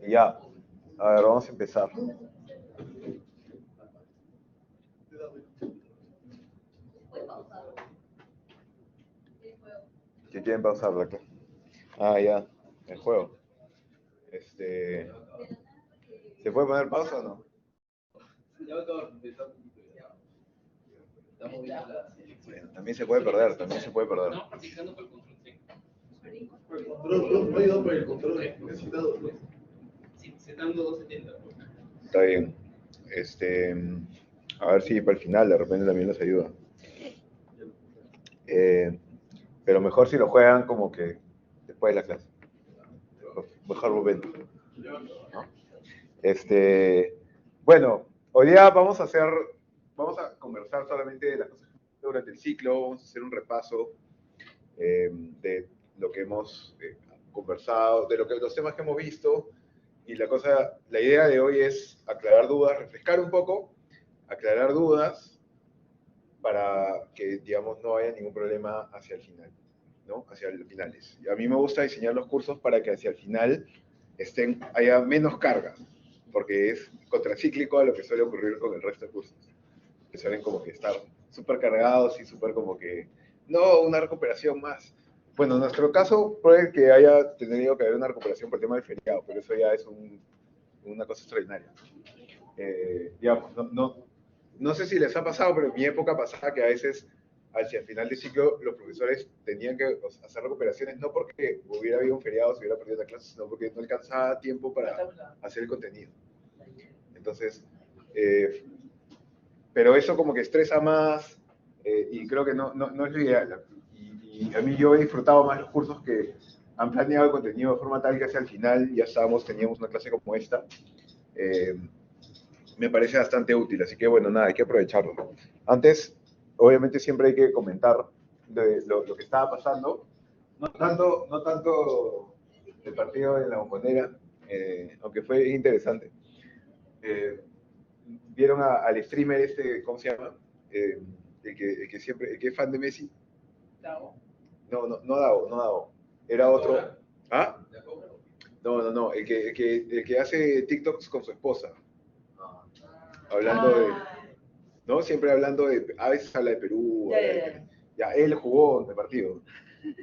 Ya, a ver, vamos a empezar. ¿Qué quieren pausar la clase? Ah, ya, el juego. ¿Se puede poner pausa o no? Bueno, también se puede perder, también se puede perder. No, participando por el control, sí. No he ido por el control, necesitado. Sí, se están dando 270. Está bien. A ver si para el final de repente también les ayuda. Pero mejor si lo juegan como que después de la clase. Mejor momento. ¿No? Bueno, hoy día vamos a conversar solamente de las cosas durante el ciclo, vamos a hacer un repaso de lo que hemos conversado, de los temas que hemos visto, y la idea de hoy es aclarar dudas, refrescar un poco, aclarar dudas, para que, digamos, no haya ningún problema hacia el final, ¿no? Hacia los finales. Y a mí me gusta diseñar los cursos para que hacia el final haya menos cargas, porque es contracíclico a lo que suele ocurrir con el resto de cursos, que suelen como que estar súper cargados y súper como que, no, una recuperación más. Bueno, en nuestro caso puede que haya tenido que haber una recuperación por el tema del feriado, pero eso ya es una cosa extraordinaria. Digamos, no sé si les ha pasado, pero en mi época pasaba que a veces, hacia el final de ciclo, los profesores tenían que hacer recuperaciones, no porque hubiera habido un feriado, se hubiera perdido la clase, sino porque no alcanzaba tiempo para hacer el contenido. Entonces, pero eso como que estresa más, y creo que no es lo ideal. Y a mí yo he disfrutado más los cursos que han planeado el contenido de forma tal que hacia el final ya teníamos una clase como esta. Me parece bastante útil, así que bueno, nada, hay que aprovecharlo. Antes, obviamente siempre hay que comentar de lo que estaba pasando, no tanto el partido de la Bombonera, aunque fue interesante. ¿Vieron al streamer ¿cómo se llama? El que es fan de Messi. ¿Davo? No Davo, era otro. ¿Ah? No, el que hace TikToks con su esposa. Hablando de, ¿no? Siempre hablando de, a veces habla de Perú, ya él jugó el partido,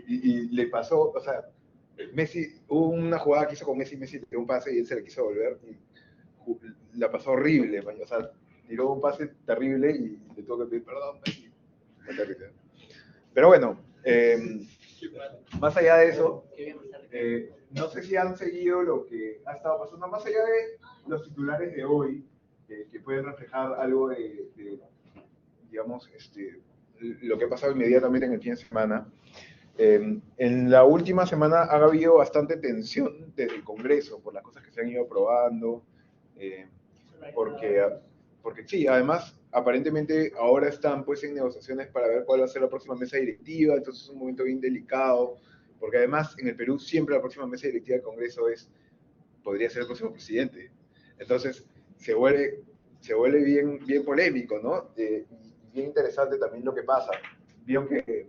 y le pasó, o sea, Messi, hubo una jugada que hizo con Messi le dio un pase y él se le quiso volver, y la pasó horrible, o sea, tiró un pase terrible y le tuvo que pedir perdón, Messi. Pero bueno, más allá de eso, no sé si han seguido lo que ha estado pasando, más allá de los titulares de hoy, que pueden reflejar algo digamos, lo que ha pasado inmediatamente en el fin de semana. En la última semana ha habido bastante tensión desde el Congreso por las cosas que se han ido aprobando, porque sí, además, aparentemente ahora están pues en negociaciones para ver cuál va a ser la próxima mesa directiva, entonces es un momento bien delicado, porque además en el Perú siempre la próxima mesa directiva del Congreso podría ser el próximo presidente. Entonces se vuelve bien polémico, ¿no? Y bien interesante también lo que pasa. Vieron que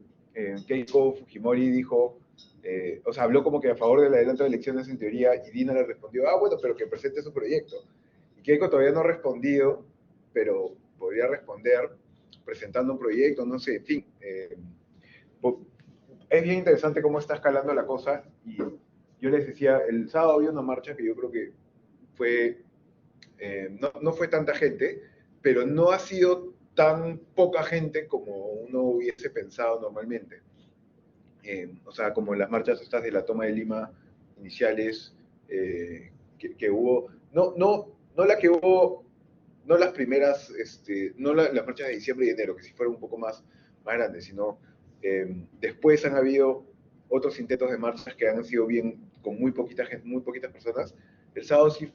Keiko Fujimori dijo, o sea, habló como que a favor del adelanto de elecciones en teoría, y Dina le respondió, bueno, pero que presente su proyecto. Y Keiko todavía no ha respondido, pero podría responder presentando un proyecto, no sé, en fin. Es bien interesante cómo está escalando la cosa, y yo les decía, el sábado había una marcha que yo creo que fue, no fue tanta gente, pero no ha sido tan poca gente como uno hubiese pensado normalmente. O sea, como las marchas estas de la toma de Lima iniciales, que hubo, no la que hubo, no las primeras, las marchas de diciembre y enero, que sí fueron un poco más grandes, sino después han habido otros intentos de marchas que han sido bien, con muy poquita gente, muy poquitas personas. El sábado sí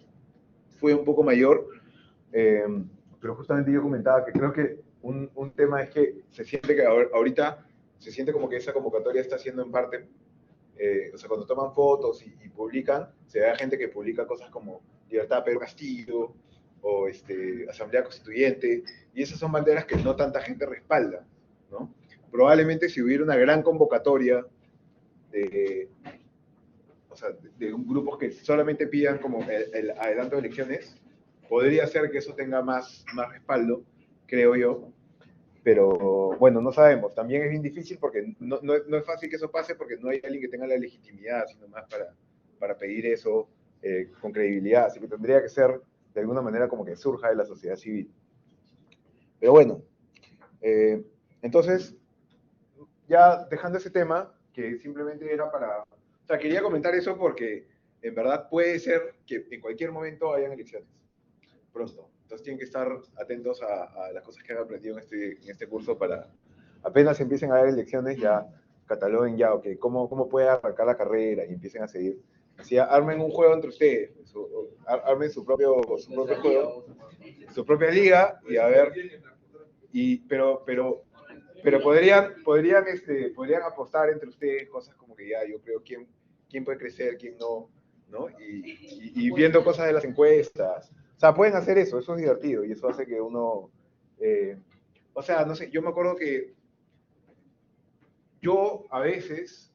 fue un poco mayor, pero justamente yo comentaba que creo que un tema es que se siente que ahorita se siente como que esa convocatoria está siendo en parte, o sea, cuando toman fotos y publican, se ve a gente que publica cosas como Libertad Pedro Castillo, o Asamblea Constituyente, y esas son banderas que no tanta gente respalda, ¿no? Probablemente si hubiera una gran convocatoria o sea, de grupos que solamente pidan como el adelanto de elecciones, podría ser que eso tenga más respaldo, creo yo. Pero bueno, no sabemos. También es bien difícil porque no es fácil que eso pase porque no hay alguien que tenga la legitimidad, sino más para pedir eso con credibilidad. Así que tendría que ser de alguna manera como que surja de la sociedad civil. Pero bueno, entonces, ya dejando ese tema, que simplemente era para... O sea, quería comentar eso porque en verdad puede ser que en cualquier momento hayan elecciones, pronto. Entonces tienen que estar atentos a las cosas que han aprendido en este curso para apenas empiecen a haber elecciones, ya cataloguen ya, ok, cómo puede arrancar la carrera y empiecen a seguir. Así, armen un juego entre ustedes, armen su propio juego, su propia liga y a ver, pero podrían apostar entre ustedes cosas como que ya, yo creo quién puede crecer, quién no, ¿no? Y viendo cosas de las encuestas. O sea, pueden hacer eso es divertido y eso hace que uno, o sea, no sé, yo me acuerdo que yo a veces,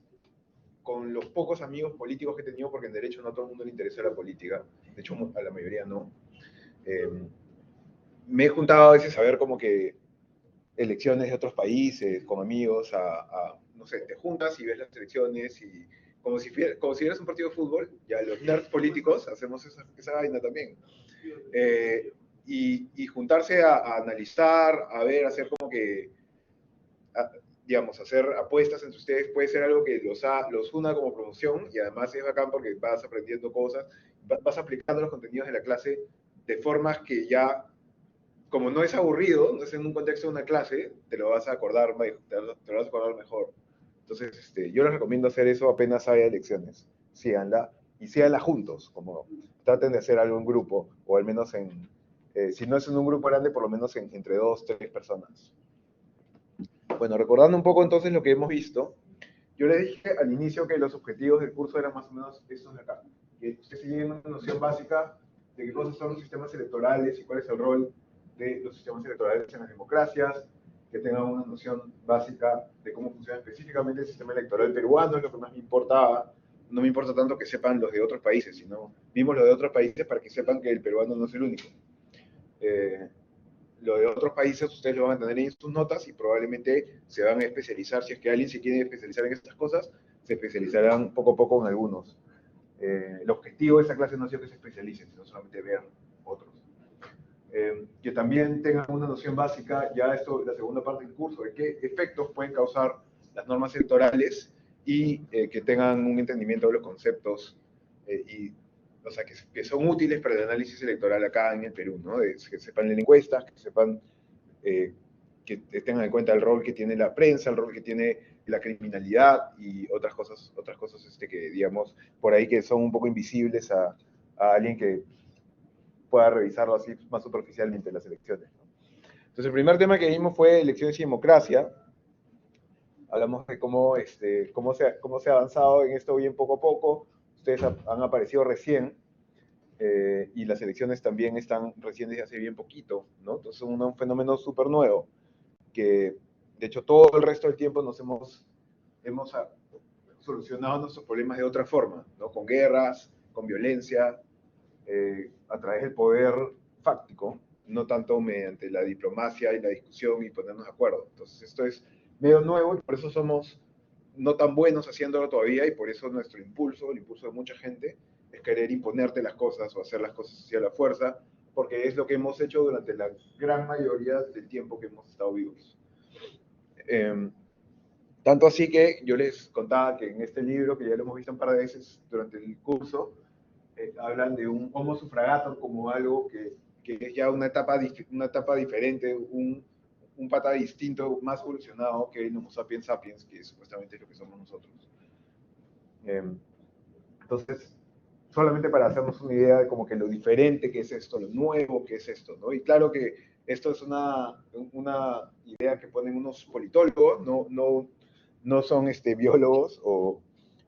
con los pocos amigos políticos que he tenido, porque en derecho no a todo el mundo le interesa la política, de hecho a la mayoría no, me he juntado a veces a ver como que elecciones de otros países, con amigos, no sé, te juntas y ves las elecciones y como si vieras un partido de fútbol, ya los nerds políticos hacemos esa vaina también. Y juntarse a analizar, a ver, hacer como que, digamos, hacer apuestas entre ustedes puede ser algo que los una como promoción y además es bacán porque vas aprendiendo cosas, vas aplicando los contenidos de la clase de formas que ya como no es aburrido, no es en un contexto de una clase, te lo vas a acordar mejor. Entonces, yo les recomiendo hacer eso apenas haya elecciones. Síganla y síganla juntos, como traten de hacer algo en grupo, o al menos si no es en un grupo grande, por lo menos entre 2, 3 personas. Bueno, recordando un poco entonces lo que hemos visto, yo les dije al inicio que los objetivos del curso eran más o menos estos de acá. Que ustedes tienen una noción básica de qué cosas son los sistemas electorales y cuál es el rol de los sistemas electorales en las democracias, que tengan una noción básica de cómo funciona específicamente el sistema electoral peruano, es lo que más me importaba. No me importa tanto que sepan los de otros países, sino vimos los de otros países para que sepan que el peruano no es el único. Lo de otros países ustedes lo van a tener en sus notas y probablemente se van a especializar, si es que alguien se quiere especializar en estas cosas, se especializarán poco a poco en algunos. El objetivo de esa clase no ha sido que se especialicen, sino solamente ver otros. Que también tengan una noción básica, ya esto, la segunda parte del curso, de qué efectos pueden causar las normas electorales y que tengan un entendimiento de los conceptos o sea, que son útiles para el análisis electoral acá en el Perú, ¿no? Que sepan leer encuestas, que sepan, que tengan en cuenta el rol que tiene la prensa, el rol que tiene la criminalidad y otras cosas que, digamos, por ahí que son un poco invisibles a alguien que pueda revisarlo así más superficialmente las elecciones, ¿no? Entonces, el primer tema que vimos fue elecciones y democracia. Hablamos de cómo se ha avanzado en esto bien poco a poco. Ustedes han aparecido recién y las elecciones también están recién desde hace bien poquito, ¿no? Entonces, es un fenómeno súper nuevo que, de hecho, todo el resto del tiempo hemos solucionado nuestros problemas de otra forma, ¿no? Con guerras, con violencia, a través del poder fáctico, no tanto mediante la diplomacia y la discusión y ponernos de acuerdo. Entonces esto es medio nuevo y por eso somos no tan buenos haciéndolo todavía y por eso nuestro impulso, el impulso de mucha gente, es querer imponerte las cosas o hacer las cosas hacia la fuerza, porque es lo que hemos hecho durante la gran mayoría del tiempo que hemos estado vivos. Tanto así que yo les contaba que en este libro, que ya lo hemos visto un par de veces durante el curso, hablan de un homo suffragator como algo que es ya una etapa diferente, un pata distinto, más evolucionado que el Homo sapiens sapiens, que supuestamente es lo que somos nosotros. Entonces, solamente para hacernos una idea de como que lo diferente que es esto, lo nuevo que es esto, ¿no? Y claro que esto es una idea que ponen unos politólogos, no son biólogos o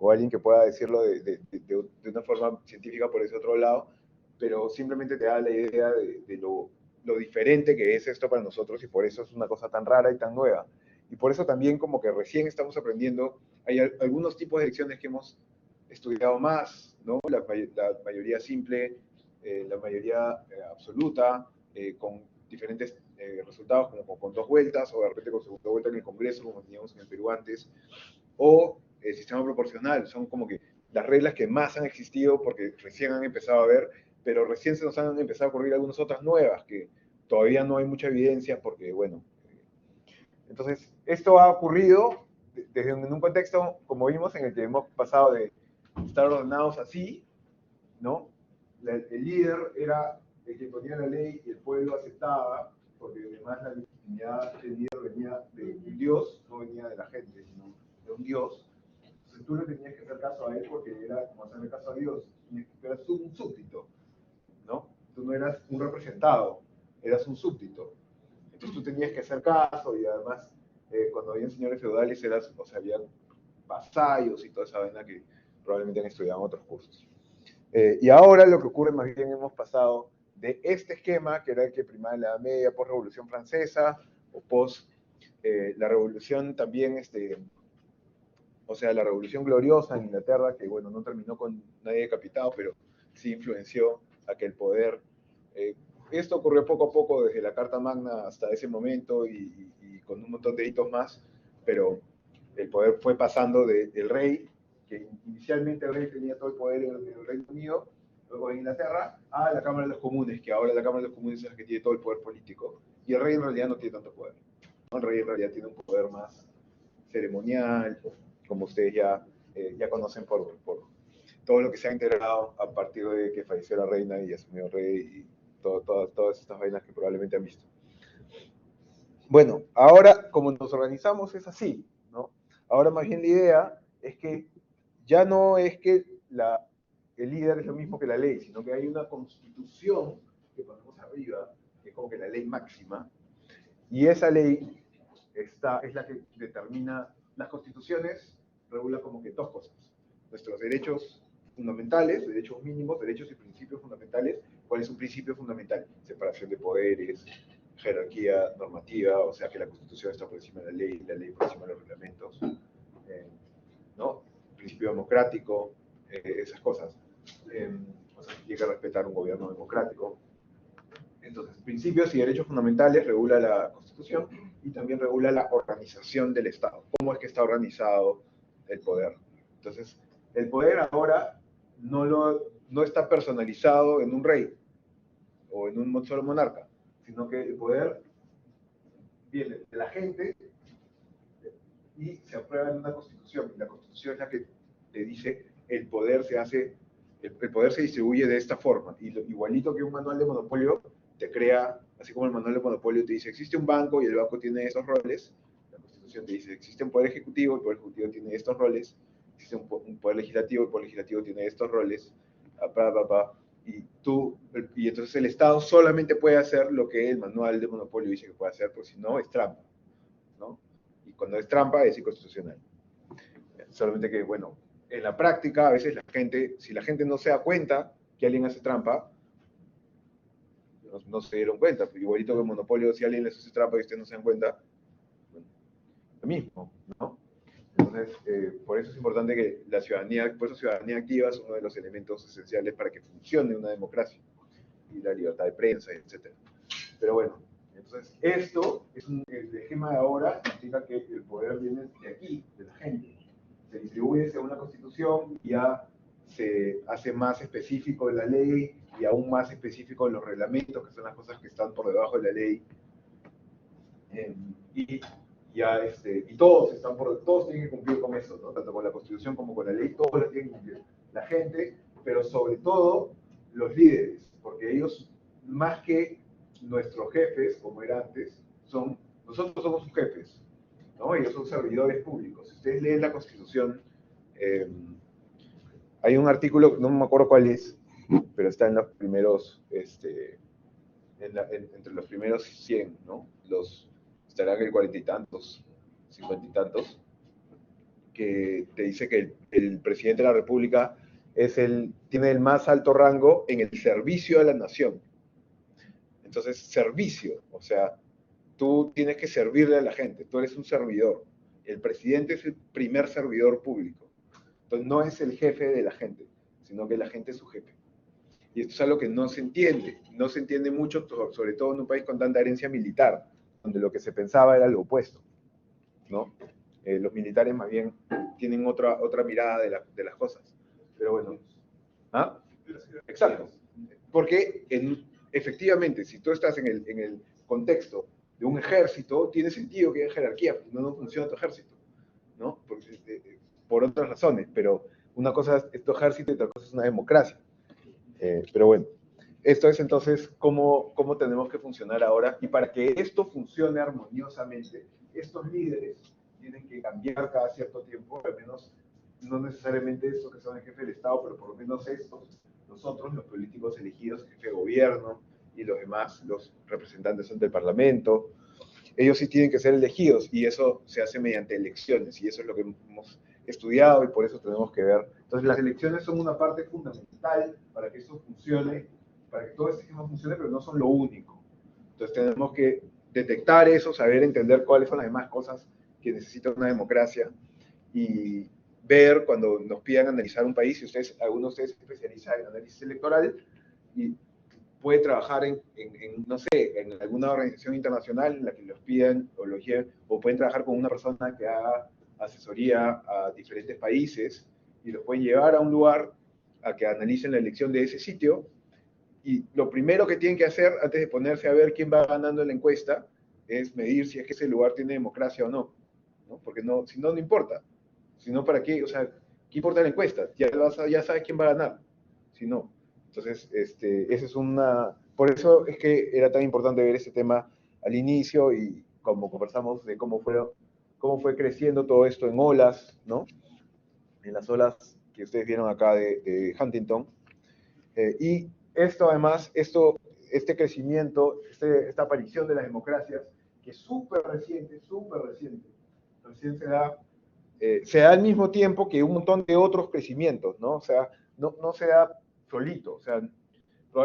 alguien que pueda decirlo de una forma científica por ese otro lado, pero simplemente te da la idea de lo diferente que es esto para nosotros y por eso es una cosa tan rara y tan nueva. Y por eso también como que recién estamos aprendiendo, hay algunos tipos de elecciones que hemos estudiado más, ¿no? La mayoría simple, la mayoría absoluta, con diferentes resultados, como con 2 vueltas, o de repente con segunda vuelta en el Congreso, como teníamos en el Perú antes, o el sistema proporcional. Son como que las reglas que más han existido porque recién han empezado a ver, pero recién se nos han empezado a ocurrir algunas otras nuevas que todavía no hay mucha evidencia porque, bueno. Entonces, esto ha ocurrido desde un contexto, como vimos, en el que hemos pasado de estar ordenados así, ¿no? El líder era el que ponía la ley y el pueblo aceptaba, porque además la legitimidad del líder venía de un Dios, no venía de la gente, sino de un Dios. Entonces tú le tenías que hacer caso a él porque era como hacerle caso a Dios, tú eras un súbdito, ¿no? Tú no eras un representado, eras un súbdito. Entonces tú tenías que hacer caso y además cuando habían señores feudales eras, o sea, había vasallos y toda esa vaina que probablemente han estudiado en otros cursos. Y ahora lo que ocurre, más bien hemos pasado de este esquema, que era el que primaba en la Edad Media, post-Revolución Francesa, o post la Revolución también, o sea, la Revolución Gloriosa en Inglaterra, que bueno, no terminó con nadie decapitado, pero sí influenció a que el poder... esto ocurrió poco a poco desde la Carta Magna hasta ese momento y con un montón de hitos más, pero el poder fue pasando del rey, que inicialmente el rey tenía todo el poder en el Reino Unido, luego en Inglaterra, a la Cámara de los Comunes, que ahora la Cámara de los Comunes es la que tiene todo el poder político. Y el rey en realidad no tiene tanto poder, ¿no? El rey en realidad tiene un poder más ceremonial, como ustedes ya conocen por todo lo que se ha integrado a partir de que falleció la reina y asumió el rey y todas estas vainas que probablemente han visto. Bueno, ahora como nos organizamos es así, ¿no? Ahora más bien la idea es que ya no es que el líder es lo mismo que la ley, sino que hay una constitución que ponemos arriba, que es como que la ley máxima, y esa ley es la que determina las constituciones, regula como que 2 cosas. Nuestros derechos fundamentales, derechos mínimos, derechos y principios fundamentales. ¿Cuál es un principio fundamental? Separación de poderes, jerarquía normativa, o sea que la Constitución está por encima de la ley por encima de los reglamentos, ¿no? Principio democrático, esas cosas. O sea, tiene que respetar un gobierno democrático. Entonces, principios y derechos fundamentales regula la Constitución y también regula la organización del Estado. ¿Cómo es que está organizado el poder? Entonces, el poder ahora no está personalizado en un rey o en un solo monarca, sino que el poder viene de la gente y se aprueba en una constitución. Y la constitución es la que te dice el poder se distribuye de esta forma. Y igualito que un manual de monopolio te crea, así como el manual de monopolio te dice existe un banco y el banco tiene estos roles, la constitución te dice existe un poder ejecutivo, el poder ejecutivo tiene estos roles, existe un poder legislativo, el poder legislativo tiene estos roles, y entonces el Estado solamente puede hacer lo que el manual de monopolio dice que puede hacer, porque si no es trampa, ¿no? Y cuando es trampa es inconstitucional. Solamente que, bueno, en la práctica a veces si la gente no se da cuenta que alguien hace trampa, no se dieron cuenta, igualito que el monopolio, si alguien les hace trampa y ustedes no se dan cuenta, bueno, lo mismo, ¿no? Entonces, por eso es importante que la ciudadanía, por eso ciudadanía activa es uno de los elementos esenciales para que funcione una democracia, y la libertad de prensa, etc. Pero bueno, entonces esto es el esquema de ahora, significa que el poder viene de aquí, de la gente, se distribuye según la Constitución, ya se hace más específico de la ley y aún más específico de los reglamentos, que son las cosas que están por debajo de la ley. Y todos tienen que cumplir con eso, ¿no? Tanto con la Constitución como con la ley, todos las tienen que cumplir. La gente, pero sobre todo los líderes, porque ellos, más que nuestros jefes, como era antes, nosotros somos sus jefes, ¿no? Ellos son servidores públicos. Si ustedes leen la Constitución, hay un artículo, no me acuerdo cuál es, pero está en los primeros, entre los primeros 100, ¿no? Estarán en el 40 y tantos, 50 y tantos, que te dice que el presidente de la República tiene el más alto rango en el servicio a la nación. Entonces, servicio, o sea, tú tienes que servirle a la gente, tú eres un servidor. El presidente es el primer servidor público. Entonces no es el jefe de la gente, sino que la gente es su jefe. Y esto es algo que no se entiende mucho, sobre todo en un país con tanta herencia militar, donde lo que se pensaba era lo opuesto, ¿no? Los militares más bien tienen otra mirada de las cosas. Pero bueno, ¿ah? Exacto. Porque efectivamente, si tú estás en el contexto de un ejército, tiene sentido que haya jerarquía, no funciona tu ejército, ¿no? Por otras razones, pero una cosa es tu ejército y otra cosa es una democracia. Pero bueno, esto es entonces cómo tenemos que funcionar ahora, y para que esto funcione armoniosamente, estos líderes tienen que cambiar cada cierto tiempo, al menos no necesariamente estos que son el jefe del Estado, pero por lo menos estos, nosotros, los políticos elegidos, el jefe de gobierno y los demás, los representantes ante el Parlamento, ellos sí tienen que ser elegidos, y eso se hace mediante elecciones, y eso es lo que hemos estudiado y por eso tenemos que ver. Entonces las elecciones son una parte fundamental para que esto funcione, para que todo este esquema funcione, pero no son lo único. Entonces tenemos que detectar eso, saber entender cuáles son las demás cosas que necesita una democracia, y ver cuando nos pidan analizar un país, si alguno de ustedes se especializa en análisis electoral y puede trabajar no sé, en alguna organización internacional en la que los pidan o los lleven, o pueden trabajar con una persona que haga asesoría a diferentes países y los pueden llevar a un lugar a que analicen la elección de ese sitio, y lo primero que tienen que hacer antes de ponerse a ver quién va ganando en la encuesta es medir si es que ese lugar tiene democracia o no, ¿no? Porque no, si no, no importa. Si no, ¿para qué? O sea, ¿qué importa la encuesta? Ya sabes quién va a ganar. Si no. Entonces, esa es por eso es que era tan importante ver este tema al inicio, y como conversamos de cómo fue creciendo todo esto en olas, ¿no? En las olas que ustedes vieron acá de Huntington. Y esto además, este crecimiento, esta aparición de las democracias, que es súper reciente, recién se da al mismo tiempo que un montón de otros crecimientos, ¿no? O sea, no se da solito, o sea,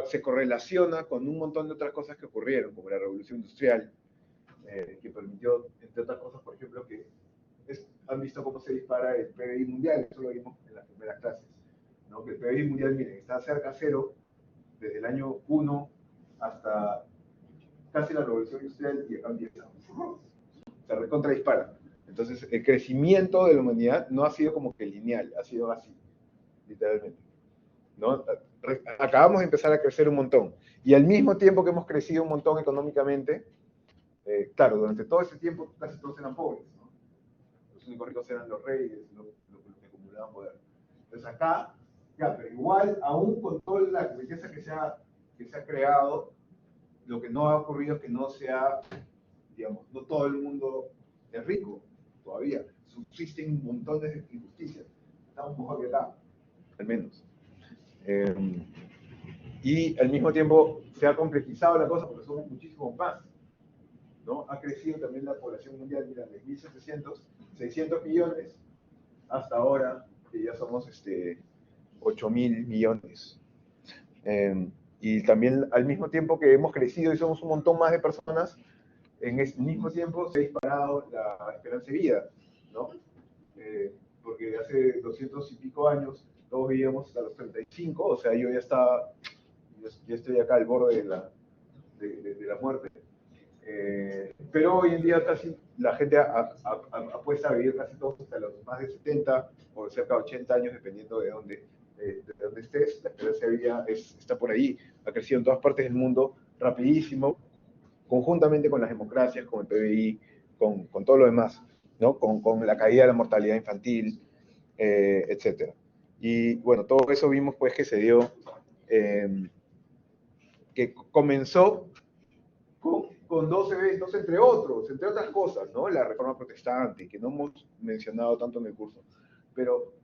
se correlaciona con un montón de otras cosas que ocurrieron, como la revolución industrial, que permitió, entre otras cosas, por ejemplo, han visto cómo se dispara el PBI mundial, eso lo vimos en las primeras clases, ¿no? Que el PBI mundial, miren, está cerca a cero desde el año 1 hasta casi la revolución industrial, y acá empieza. Se recontra dispara. Entonces, el crecimiento de la humanidad no ha sido como que lineal, ha sido así, literalmente, ¿no? Acabamos de empezar a crecer un montón, y al mismo tiempo que hemos crecido un montón económicamente, claro, durante todo ese tiempo casi todos eran pobres, ¿no? Los únicos ricos eran los reyes, los que acumulaban poder. Entonces acá, ya, pero igual, aún con toda la riqueza que se ha creado, lo que no ha ocurrido es que no sea, digamos, no todo el mundo es rico todavía. Subsisten un montón de injusticias. Estamos mejor que acá, al menos. Y al mismo tiempo se ha complejizado la cosa porque somos muchísimo más, ¿no? Ha crecido también la población mundial, mira, de 1.700, 600 millones, hasta ahora que ya somos 8.000 millones. Y también al mismo tiempo que hemos crecido y somos un montón más de personas, en ese mismo tiempo se ha disparado la esperanza de vida, ¿no? Porque hace 200 y pico años todos vivíamos hasta los 35, o sea, yo ya estoy acá al borde de la muerte. Pero hoy en día casi la gente apuesta a vivir casi todos hasta los más de 70 o cerca de 80 años, dependiendo de dónde estés. La esperanza de vida está por ahí, ha crecido en todas partes del mundo rapidísimo, conjuntamente con las democracias, con el PBI, con todo lo demás, ¿no? Con la caída de la mortalidad infantil, etc. Y bueno, todo eso vimos pues que se dio, que comenzó con dos eventos, entre otras cosas, ¿no? La Reforma Protestante, que no hemos mencionado tanto en el curso, pero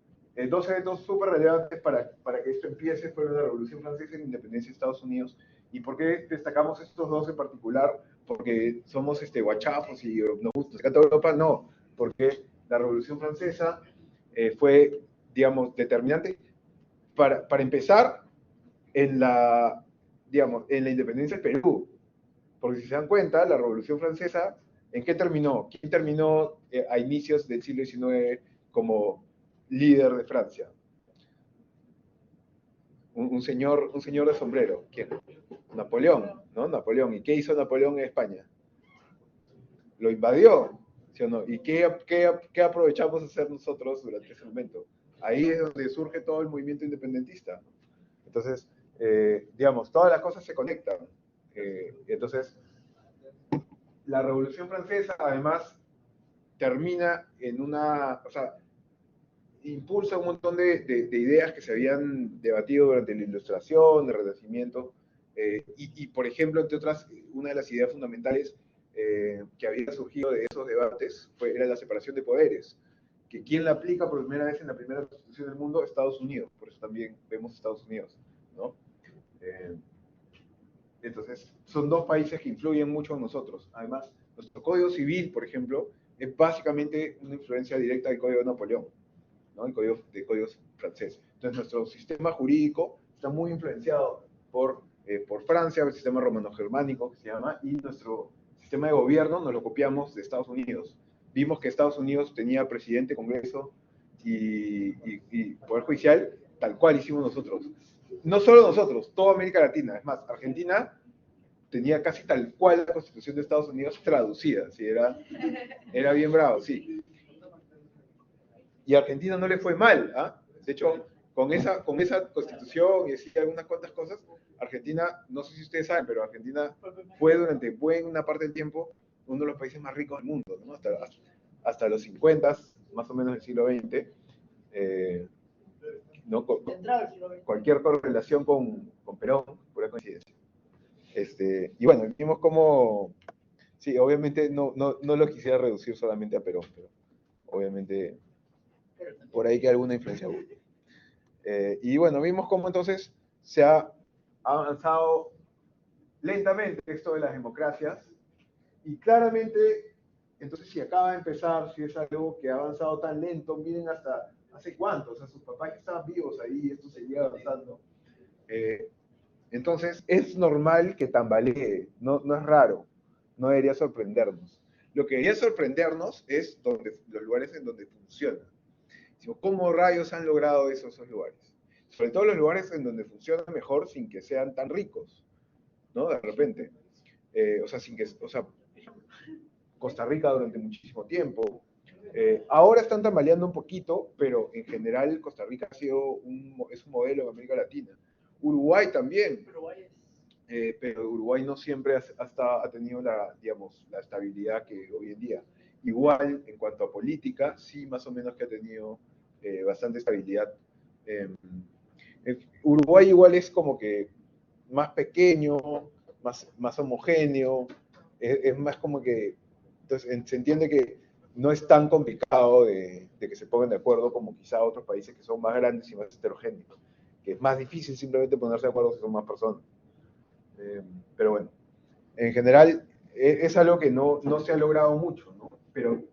dos eventos súper relevantes para que esto empiece fueron la Revolución Francesa y la Independencia de Estados Unidos. ¿Y por qué destacamos estos dos en particular? Porque somos guachafos y nos encanta Europa, no, porque la Revolución Francesa fue, digamos, determinante para empezar en la independencia del Perú. Porque si se dan cuenta, la Revolución Francesa, ¿en qué terminó? ¿Quién terminó a inicios del siglo XIX como líder de Francia? Un señor de sombrero. ¿Quién? Napoleón, ¿no? Napoleón. ¿Y qué hizo Napoleón en España? Lo invadió, ¿sí o no? ¿Y qué aprovechamos de hacer nosotros durante ese momento? Ahí es donde surge todo el movimiento independentista. Entonces, digamos, todas las cosas se conectan. Entonces, la Revolución Francesa, además, termina en o sea, impulsa un montón de ideas que se habían debatido durante la Ilustración, el Renacimiento, por ejemplo, entre otras, una de las ideas fundamentales que había surgido de esos debates era la separación de poderes, que quien la aplica por primera vez en la primera constitución del mundo, Estados Unidos, por eso también vemos Estados Unidos, ¿no? Entonces, son dos países que influyen mucho en nosotros. Además, nuestro Código Civil, por ejemplo, es básicamente una influencia directa del Código de Napoleón, ¿no? El código francés. Entonces, nuestro sistema jurídico está muy influenciado por Francia, el sistema romano-germánico, que se llama, y nuestro sistema de gobierno nos lo copiamos de Estados Unidos. Vimos que Estados Unidos tenía presidente, Congreso y Poder Judicial, tal cual hicimos nosotros. No solo nosotros, toda América Latina. Es más, Argentina tenía casi tal cual la Constitución de Estados Unidos traducida, ¿sí? Era bien bravo, sí. Y a Argentina no le fue mal, ¿ah? De hecho, con esa constitución y así algunas cuantas cosas, Argentina, no sé si ustedes saben, pero Argentina fue durante buena parte del tiempo uno de los países más ricos del mundo, ¿no? Hasta los 50, más o menos del siglo XX, ¿no? Cualquier correlación con Perón, pura coincidencia. Y bueno, vimos cómo, sí, obviamente no lo quisiera reducir solamente a Perón, pero obviamente por ahí que alguna influencia hubo. Y bueno, vimos cómo entonces se ha avanzado lentamente esto de las democracias y claramente, entonces si acaba de empezar, si es algo que ha avanzado tan lento, miren hasta hace cuánto, o sea, sus papás que estaban vivos ahí, esto seguía avanzando. Entonces es normal que tambalee, no es raro, no debería sorprendernos. Lo que debería sorprendernos es los lugares en donde funciona. ¿Cómo rayos han logrado esos lugares? Sobre todo los lugares en donde funciona mejor sin que sean tan ricos, ¿no? De repente. Costa Rica durante muchísimo tiempo. Ahora están tambaleando un poquito, pero en general Costa Rica es un modelo en América Latina. Uruguay también. Pero Uruguay no siempre ha tenido la estabilidad que hoy en día. Igual, en cuanto a política, sí, más o menos que ha tenido bastante estabilidad. Uruguay igual es como que más pequeño, más homogéneo, es más como que, entonces se entiende que no es tan complicado de que se pongan de acuerdo como quizá otros países que son más grandes y más heterogéneos, que es más difícil simplemente ponerse de acuerdo si son más personas. Pero bueno, en general es algo que no se ha logrado mucho, ¿no? Pero,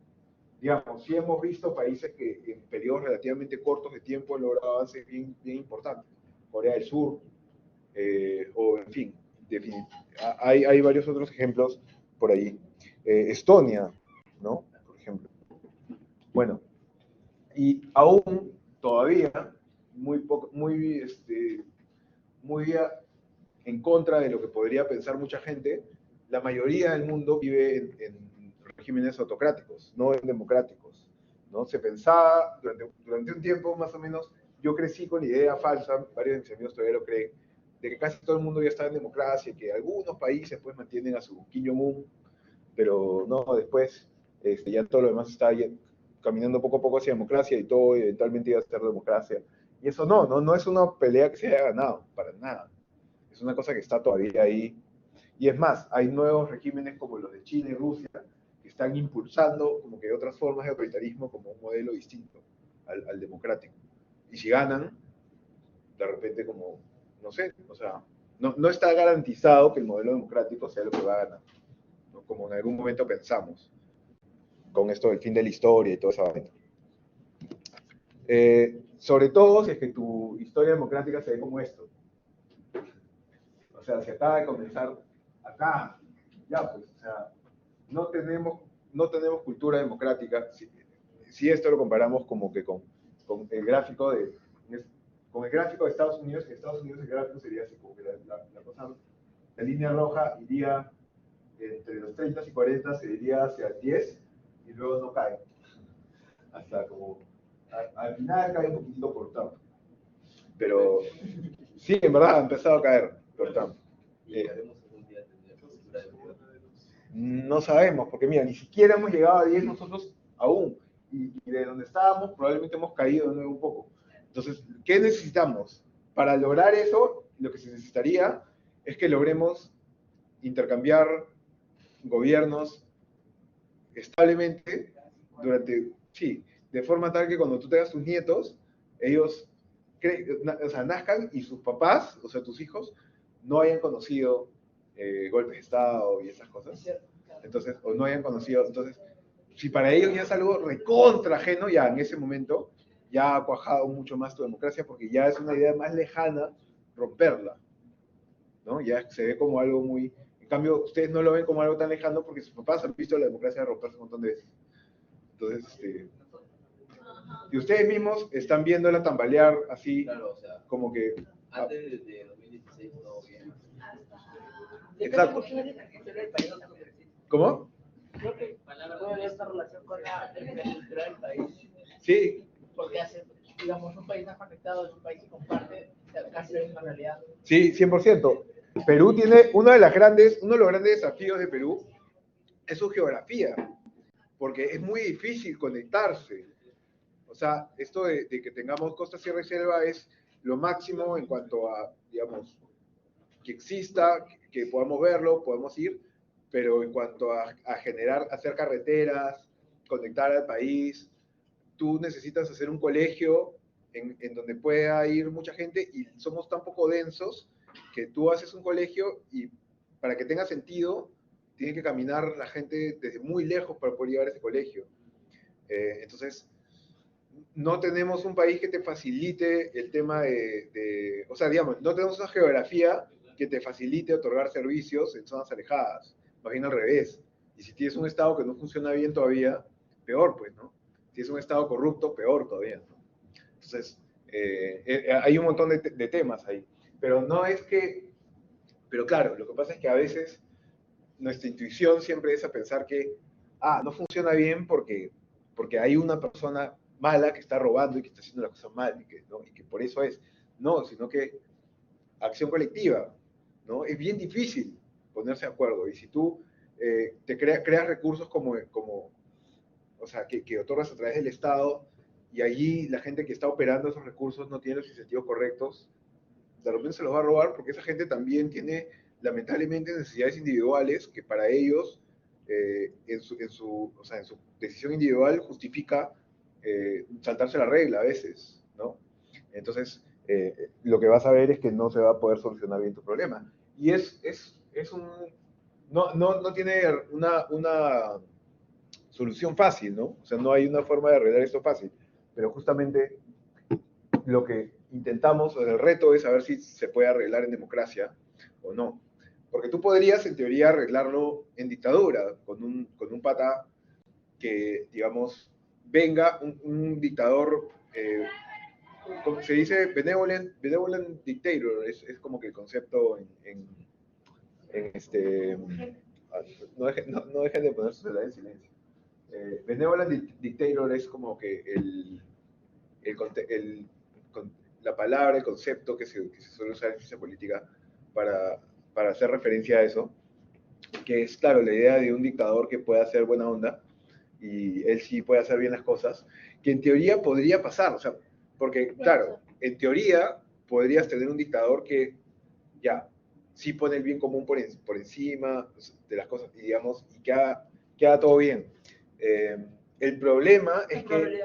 digamos, sí hemos visto países que en periodos relativamente cortos de tiempo han logrado avances bien importantes. Corea del Sur, o en fin, hay varios otros ejemplos por ahí. Estonia, ¿no? Por ejemplo. Bueno, y aún todavía muy en contra de lo que podría pensar mucha gente, la mayoría del mundo vive en regímenes autocráticos, no en democráticos, ¿no? Se pensaba durante un tiempo más o menos, yo crecí con la idea falsa, varios de mis amigos todavía lo creen, de que casi todo el mundo ya está en democracia, que algunos países pues mantienen a su Kim Jong-un, pero no, después ya todo lo demás está caminando poco a poco hacia democracia y todo eventualmente iba a ser democracia. Y eso no es una pelea que se haya ganado, para nada. Es una cosa que está todavía ahí. Y es más, hay nuevos regímenes como los de China y Rusia que están impulsando como que otras formas de autoritarismo como un modelo distinto al democrático. Y si ganan, de repente como, no sé, o sea, no está garantizado que el modelo democrático sea lo que va a ganar, ¿no? Como en algún momento pensamos, con esto del fin de la historia y toda esa vaina. Sobre todo si es que tu historia democrática se ve como esto. O sea, se acaba de comenzar acá, ya pues, o sea, no tenemos cultura democrática, si esto lo comparamos como que con con el gráfico con el gráfico de Estados Unidos, en Estados Unidos el gráfico sería así, como que la línea roja iría entre los 30 y 40, se iría hacia el 10 y luego no cae. Hasta como, al final cae un poquitito por Trump. Pero sí, en verdad ha empezado a caer por Trump. No sabemos, porque mira, ni siquiera hemos llegado a 10 nosotros aún. Y de donde estábamos probablemente hemos caído de nuevo un poco. Entonces, ¿qué necesitamos? Para lograr eso, lo que se necesitaría es que logremos intercambiar gobiernos establemente sí, de forma tal que cuando tú tengas tus nietos, ellos nazcan y sus papás, o sea, tus hijos, no hayan conocido golpes de Estado y esas cosas. Entonces, o no hayan conocido, entonces, si para ellos ya es algo recontra ajeno, ya en ese momento ya ha cuajado mucho más tu democracia porque ya es una idea más lejana romperla, ¿no? Ya se ve como algo muy... En cambio, ustedes no lo ven como algo tan lejano porque sus papás han visto la democracia romperse un montón de veces. Entonces, y ustedes mismos están viéndola tambalear así, claro, o sea, como que... antes de 2016 todo bien. Exacto. ¿Cómo? Creo que puede haber esta relación con el cultura del país, Sí, porque hace, digamos, un país más conectado es un país que comparte casi la misma realidad. sí, 100%. Perú tiene uno de los grandes desafíos de Perú es su geografía, porque es muy difícil conectarse. O sea, esto de que tengamos costa, sierra y selva es lo máximo en cuanto a, digamos, que exista, que podamos verlo, podemos ir, pero en cuanto a hacer carreteras, conectar al país, tú necesitas hacer un colegio en donde pueda ir mucha gente y somos tan poco densos que tú haces un colegio y para que tenga sentido, tiene que caminar la gente desde muy lejos para poder llegar a ese colegio. Entonces, no tenemos un país que te facilite el tema o sea, digamos, no tenemos una geografía que te facilite otorgar servicios en zonas alejadas, más bien al revés. Y si tienes un Estado que no funciona bien todavía, peor, pues, ¿no? Si es un Estado corrupto, peor todavía, ¿no? Entonces, hay un montón de temas ahí. Pero no es que... Pero claro, lo que pasa es que a veces nuestra intuición siempre es a pensar que, no funciona bien porque hay una persona mala que está robando y que está haciendo las cosas mal, ¿no? Y que por eso es. No, sino que acción colectiva, ¿no? Es bien difícil ponerse de acuerdo. Y si tú creas recursos o sea, que otorgas a través del Estado, y allí la gente que está operando esos recursos no tiene los incentivos correctos, de repente se los va a robar porque esa gente también tiene, lamentablemente, necesidades individuales que para ellos, en su decisión individual, justifica saltarse la regla a veces, ¿no? Entonces, lo que vas a ver es que no se va a poder solucionar bien tu problema. Y no tiene una solución fácil, ¿no? O sea, no hay una forma de arreglar esto fácil, pero justamente lo que intentamos, o el reto es saber si se puede arreglar en democracia o no. Porque tú podrías, en teoría, arreglarlo en dictadura, con un pata que, digamos, venga un dictador, como se dice, benevolent dictator, es como que el concepto en no dejen de poner su celular en silencio. Benevolent dictator es como que la palabra, el concepto que se suele usar en ciencia política para hacer referencia a eso, que es, claro, la idea de un dictador que pueda hacer buena onda, y él sí puede hacer bien las cosas, que en teoría podría pasar, o sea, porque, claro, en teoría podrías tener un dictador que, ya, sí pone el bien común por encima de las cosas, y digamos, y queda todo bien. El problema es que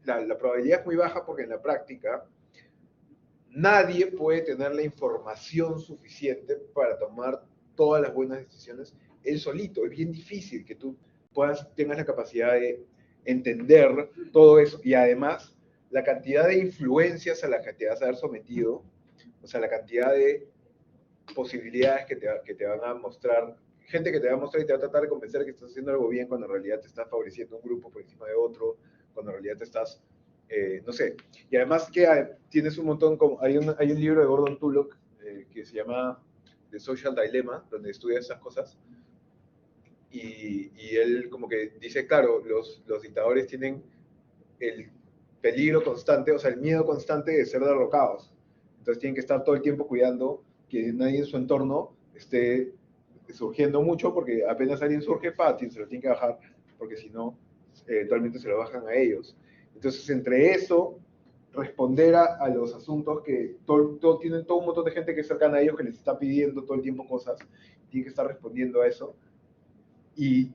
la probabilidad es muy baja porque en la práctica nadie puede tener la información suficiente para tomar todas las buenas decisiones él solito. Es bien difícil que tú tengas la capacidad de entender todo eso. Y además, la cantidad de influencias a las que te vas a ver sometido, o sea, la cantidad de posibilidades que te van a mostrar, gente que te va a mostrar y te va a tratar de convencer que estás haciendo algo bien cuando en realidad te estás favoreciendo un grupo por encima de otro, cuando en realidad te estás no sé. Y además que tienes un montón, como, hay un libro de Gordon Tullock que se llama The Social Dilemma, donde estudia esas cosas. Y él como que dice, claro, los dictadores tienen el peligro constante, o sea, el miedo constante de ser derrocados. Entonces tienen que estar todo el tiempo cuidando que nadie en su entorno esté surgiendo mucho, porque apenas alguien surge, se lo tienen que bajar, porque si no, eventualmente se lo bajan a ellos. Entonces, entre eso, responder a los asuntos que tienen todo un montón de gente que es cercana a ellos, que les está pidiendo todo el tiempo cosas, tienen que estar respondiendo a eso, y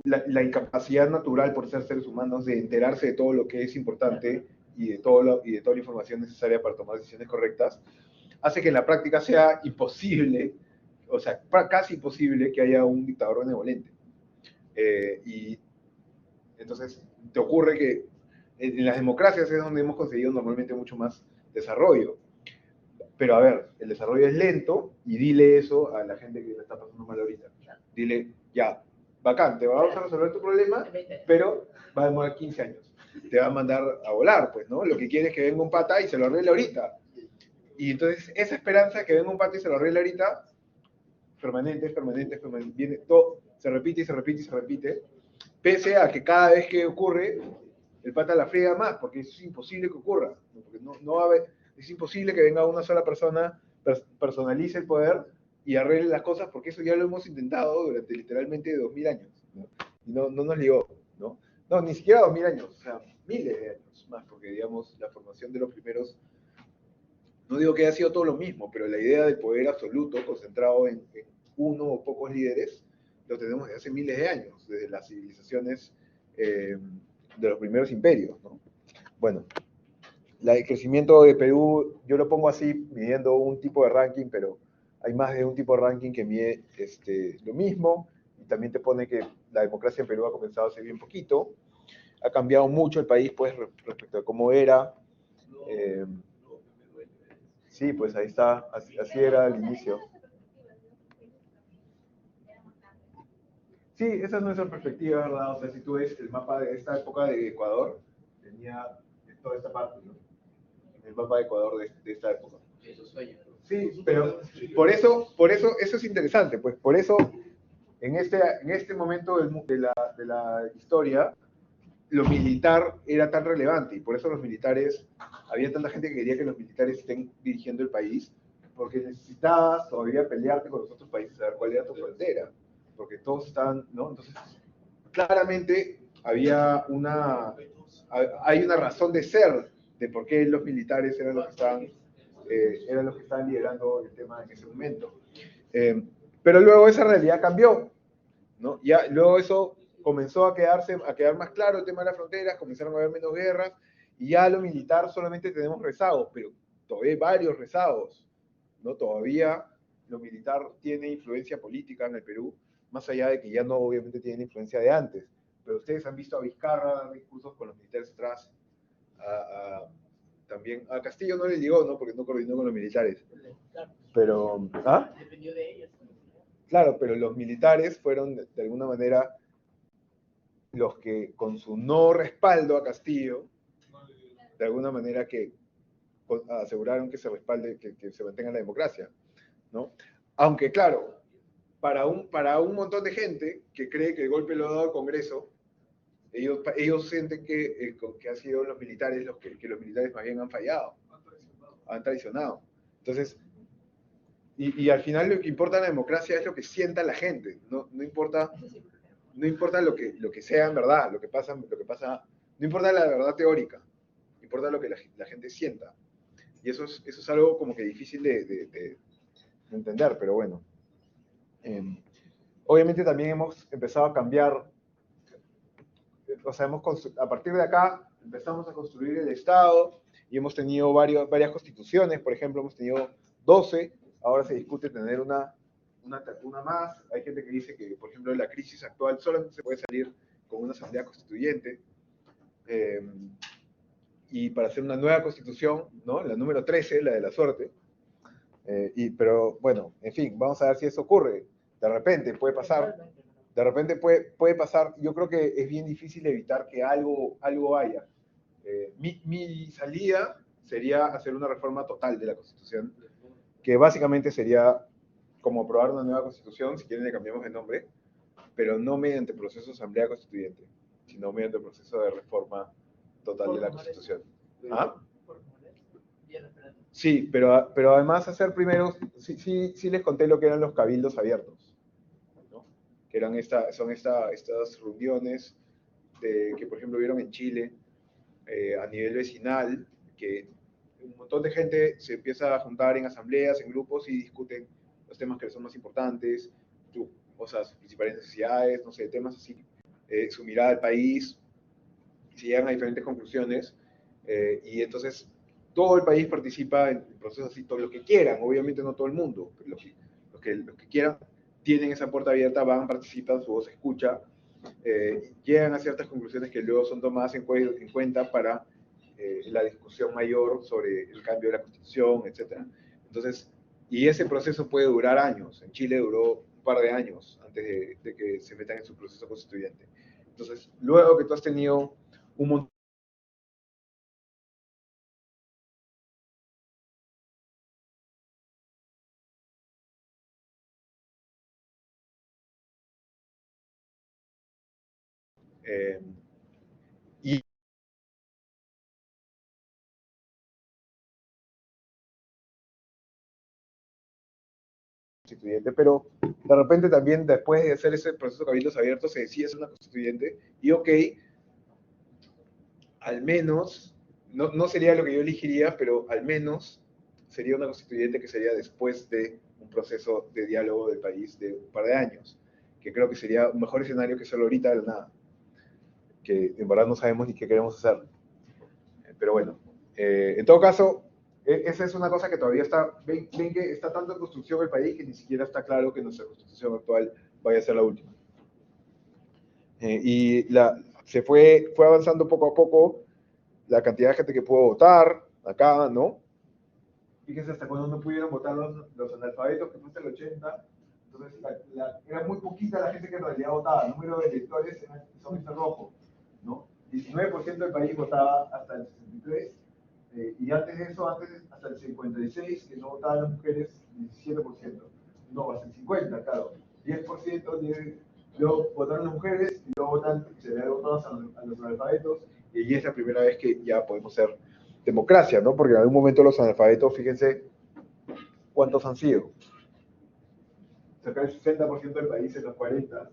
la incapacidad natural por ser seres humanos de enterarse de todo lo que es importante y de toda la información necesaria para tomar decisiones correctas, hace que en la práctica sea imposible, o sea, casi imposible que haya un dictador benevolente. Y entonces te ocurre que en las democracias es donde hemos conseguido normalmente mucho más desarrollo. Pero a ver, el desarrollo es lento, y dile eso a la gente que le está pasando mal ahorita. Dile, ya, bacán, te vamos a resolver tu problema, pero va a demorar 15 años. Te va a mandar a volar, pues, ¿no? Lo que quiere es que venga un pata y se lo arregle ahorita. Y entonces esa esperanza de que venga un pata y se lo arregle ahorita, permanente, viene todo, se repite y se repite y se repite, pese a que cada vez que ocurre, el pata la friega más, porque es imposible que ocurra, ¿no? Porque no va a haber, es imposible que venga una sola persona, personalice el poder y arregle las cosas, porque eso ya lo hemos intentado durante literalmente 2000 años, ¿no? Y no nos ligó, ¿no? No, ni siquiera 2000 años, o sea, miles de años más, porque digamos, la formación de los primeros, no digo que haya sido todo lo mismo, pero la idea del poder absoluto concentrado en uno o pocos líderes, lo tenemos desde hace miles de años, desde las civilizaciones de los primeros imperios, ¿no? Bueno, el crecimiento de Perú, yo lo pongo así, midiendo un tipo de ranking, pero hay más de un tipo de ranking que mide lo mismo, y también te pone que la democracia en Perú ha comenzado hace bien poquito, ha cambiado mucho el país, pues, respecto a cómo era. Sí, pues ahí está, así era al inicio. Sí, esa es nuestra perspectiva, ¿verdad? O sea, si tú ves el mapa de esta época de Ecuador, tenía toda esta parte, ¿no? El mapa de Ecuador de esta época. Esos sueños. Sí, pero por eso, eso es interesante, pues por eso, en este momento de la historia, lo militar era tan relevante, y por eso los militares, había tanta gente que quería que los militares estén dirigiendo el país, porque necesitabas todavía pelearte con los otros países a ver cuál era tu frontera, porque todos estaban, ¿no? Entonces, claramente hay una razón de ser de por qué los militares eran los que estaban liderando el tema en ese momento. Pero luego esa realidad cambió, ¿no? Ya, luego eso comenzó a quedar más claro el tema de las fronteras, comenzaron a haber menos guerras, y ya lo militar solamente tenemos rezagos, pero todavía hay varios rezagos, ¿no? Todavía lo militar tiene influencia política en el Perú, más allá de que ya no obviamente tiene influencia de antes, pero ustedes han visto a Vizcarra dar discursos con los militares atrás, también a Castillo no le llegó, ¿no? Porque no coordinó con los militares, pero... ¿ah? Dependió de ellos. Claro, pero los militares fueron de alguna manera los que, con su no respaldo a Castillo, de alguna manera que aseguraron que se respalde, que se mantenga la democracia, ¿no? Aunque claro, para un montón de gente que cree que el golpe lo ha dado el Congreso, ellos sienten que han sido los militares que los militares más bien han fallado, han traicionado. Entonces, y al final lo que importa en la democracia es lo que sienta la gente, no importa lo que sea en verdad, lo que pasa, no importa la verdad teórica, importa lo que la gente sienta. Y eso es algo como que difícil de entender, pero bueno. Obviamente también hemos empezado a cambiar, o sea, a partir de acá empezamos a construir el Estado, y hemos tenido varias constituciones, por ejemplo, hemos tenido 12, ahora se discute tener una más. Hay gente que dice que, por ejemplo, la crisis actual solamente se puede salir con una asamblea constituyente, y para hacer una nueva constitución, ¿no? La número 13, la de la suerte, pero bueno, en fin, vamos a ver si eso ocurre. De repente puede pasar, puede pasar. Yo creo que es bien difícil evitar que algo haya. Mi salida sería hacer una reforma total de la Constitución, que básicamente sería como aprobar una nueva Constitución, si quieren le cambiamos de nombre, pero no mediante proceso de asamblea constituyente, sino mediante proceso de reforma total de la Constitución. ¿Ah? Sí, pero además hacer primero, sí les conté lo que eran los cabildos abiertos, ¿no? Que eran estas reuniones que, por ejemplo, vieron en Chile a nivel vecinal, que un montón de gente se empieza a juntar en asambleas, en grupos y discuten los temas que les son más importantes, o sea, sus principales necesidades, no sé, temas así, su mirada al país, y se llegan a diferentes conclusiones, y entonces todo el país participa en procesos así, todos los que quieran, obviamente no todo el mundo, pero los que quieran tienen esa puerta abierta, van, participan, su voz se escucha, llegan a ciertas conclusiones que luego son tomadas en cuenta para la discusión mayor sobre el cambio de la Constitución, etc. Entonces, y ese proceso puede durar años. En Chile duró un par de años antes de que se metan en su proceso constituyente. Entonces, luego que tú has tenido un montón y constituyente, pero de repente también después de hacer ese proceso de cabildos abiertos se decide hacer una constituyente y ok, al menos, no sería lo que yo elegiría, pero al menos sería una constituyente que sería después de un proceso de diálogo del país de un par de años, que creo que sería un mejor escenario que solo ahorita de la nada, que en verdad no sabemos ni qué queremos hacer. Pero bueno, en todo caso, esa es una cosa que todavía está, ven que está tanto en construcción el país que ni siquiera está claro que nuestra constitución actual vaya a ser la última. Se fue avanzando poco a poco la cantidad de gente que pudo votar acá, ¿no? Fíjense hasta cuando no pudieron votar los analfabetos, que fue hasta el 80. Entonces, era muy poquita la gente que en realidad votaba. El número de electores son este rojo, ¿no? 19% del país votaba hasta el 63. Y antes de eso, hasta el 56, que no votaban las mujeres, 17%. No, hasta el 50, claro. 10%, luego votaron las mujeres, y luego se le dieron todos a los analfabetos, y allí es la primera vez que ya podemos ser democracia, ¿no? Porque en algún momento los analfabetos, fíjense cuántos han sido. Cerca del 60% del país en los 40,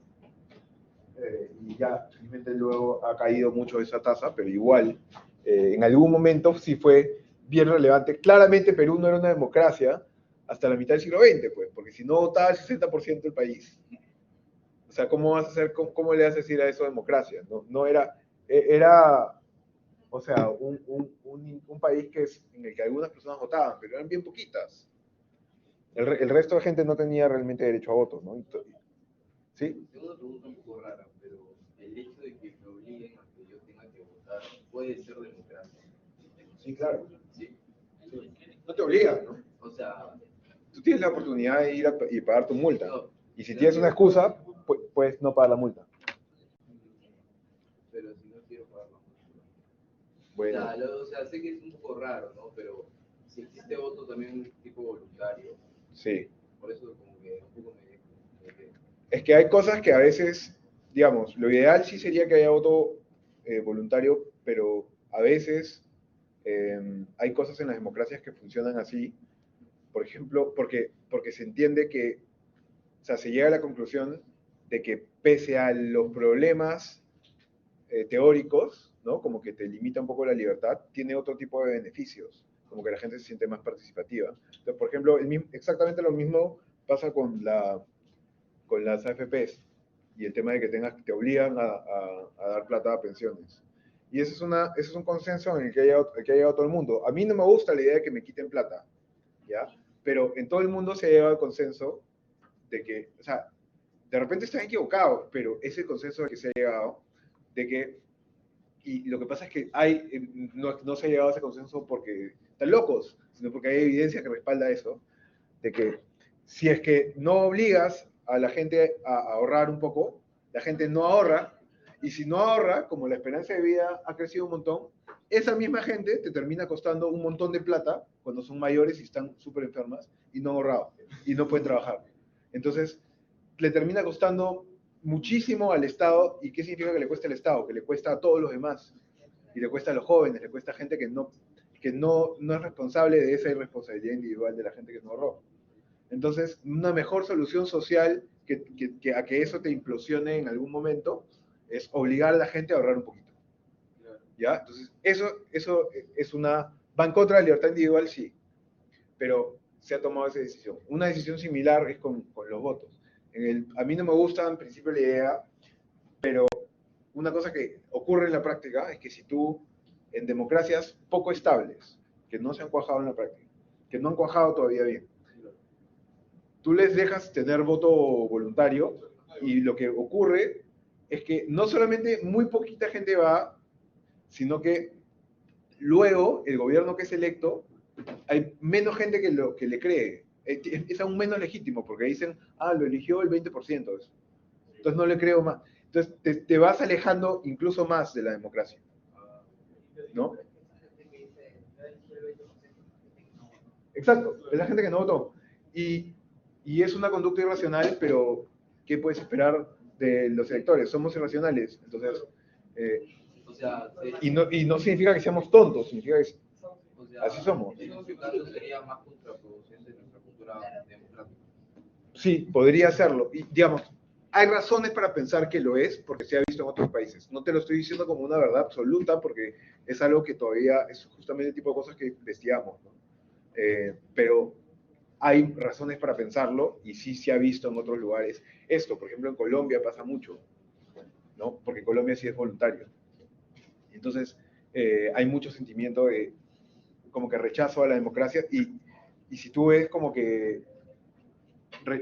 y ya, finalmente luego ha caído mucho esa tasa, pero igual, en algún momento sí fue bien relevante. Claramente Perú no era una democracia hasta la mitad del siglo XX, pues, porque si no votaba el 60% del país, o sea, ¿cómo vas a hacer, cómo le vas a decir a eso democracia? No era, o sea, un país en el que algunas personas votaban, pero eran bien poquitas. El resto de gente no tenía realmente derecho a voto, ¿no? ¿Sí? Tengo una pregunta un poco rara, pero el hecho de que me obliguen a que yo tenga que votar puede ser democracia. Sí, claro. Sí. No te obligan, ¿no? O sea, tú tienes la oportunidad de ir y pagar tu multa. No, y si tienes una excusa, puedes no pagar la multa. Pero si no quiero pagar la multa. Bueno. O sea, sé que es un poco raro, ¿no? Pero si existe voto también tipo voluntario. Sí. Por eso como que un poco me... Es que hay cosas que a veces, digamos, lo ideal sí sería que haya voto voluntario, pero a veces hay cosas en las democracias que funcionan así. Por ejemplo, porque se entiende que, o sea, se llega a la conclusión de que pese a los problemas teóricos, ¿no? Como que te limita un poco la libertad, tiene otro tipo de beneficios, como que la gente se siente más participativa. Entonces, por ejemplo, exactamente lo mismo pasa con las AFPs y el tema de que te obligan a dar plata a pensiones. Y eso es un consenso en el que ha llegado todo el mundo. A mí no me gusta la idea de que me quiten plata, ¿ya? Pero en todo el mundo se ha llegado al consenso de que, o sea, de repente están equivocados, pero es el consenso al que se ha llegado de que, y lo que pasa es que no se ha llegado a ese consenso porque están locos, sino porque hay evidencia que respalda eso, de que si es que no obligas a la gente a ahorrar un poco, la gente no ahorra, y si no ahorra, como la esperanza de vida ha crecido un montón, esa misma gente te termina costando un montón de plata cuando son mayores y están súper enfermas y no han ahorrado y no pueden trabajar. Entonces, le termina costando muchísimo al Estado. ¿Y qué significa que le cuesta al Estado? Que le cuesta a todos los demás. Y le cuesta a los jóvenes, le cuesta a gente que no es responsable de esa irresponsabilidad individual de la gente que no ahorró. Entonces, una mejor solución social a que eso te implosione en algún momento es obligar a la gente a ahorrar un poquito. ¿Ya? Entonces, eso es va en contra de la libertad individual, sí, pero se ha tomado esa decisión. Una decisión similar es con los votos. A mí no me gusta en principio la idea, pero una cosa que ocurre en la práctica es que si tú, en democracias poco estables, que no se han cuajado en la práctica, que no han cuajado todavía bien, tú les dejas tener voto voluntario y lo que ocurre es que no solamente muy poquita gente va, sino que luego el gobierno que es electo, hay menos gente que le cree. Es aún menos legítimo porque dicen, lo eligió el 20% de eso. Entonces no le creo más. Entonces te vas alejando incluso más de la democracia. ¿No? Exacto, es la gente que no votó. Y es una conducta irracional, pero ¿qué puedes esperar de los electores? Somos irracionales. Entonces, O sea, y no significa que seamos tontos, significa que o sea, así somos. en este caso sería más contraproducente nuestra cultura democrática. Sí, podría serlo. Y digamos, hay razones para pensar que lo es, porque se ha visto en otros países. No te lo estoy diciendo como una verdad absoluta, porque es algo que todavía es justamente el tipo de cosas que investigamos, ¿no? Pero hay razones para pensarlo, y sí se ha visto en otros lugares. Esto, por ejemplo, en Colombia pasa mucho, ¿no? Porque Colombia sí es voluntario. Entonces, hay mucho sentimiento de como que rechazo a la democracia, y si tú ves como que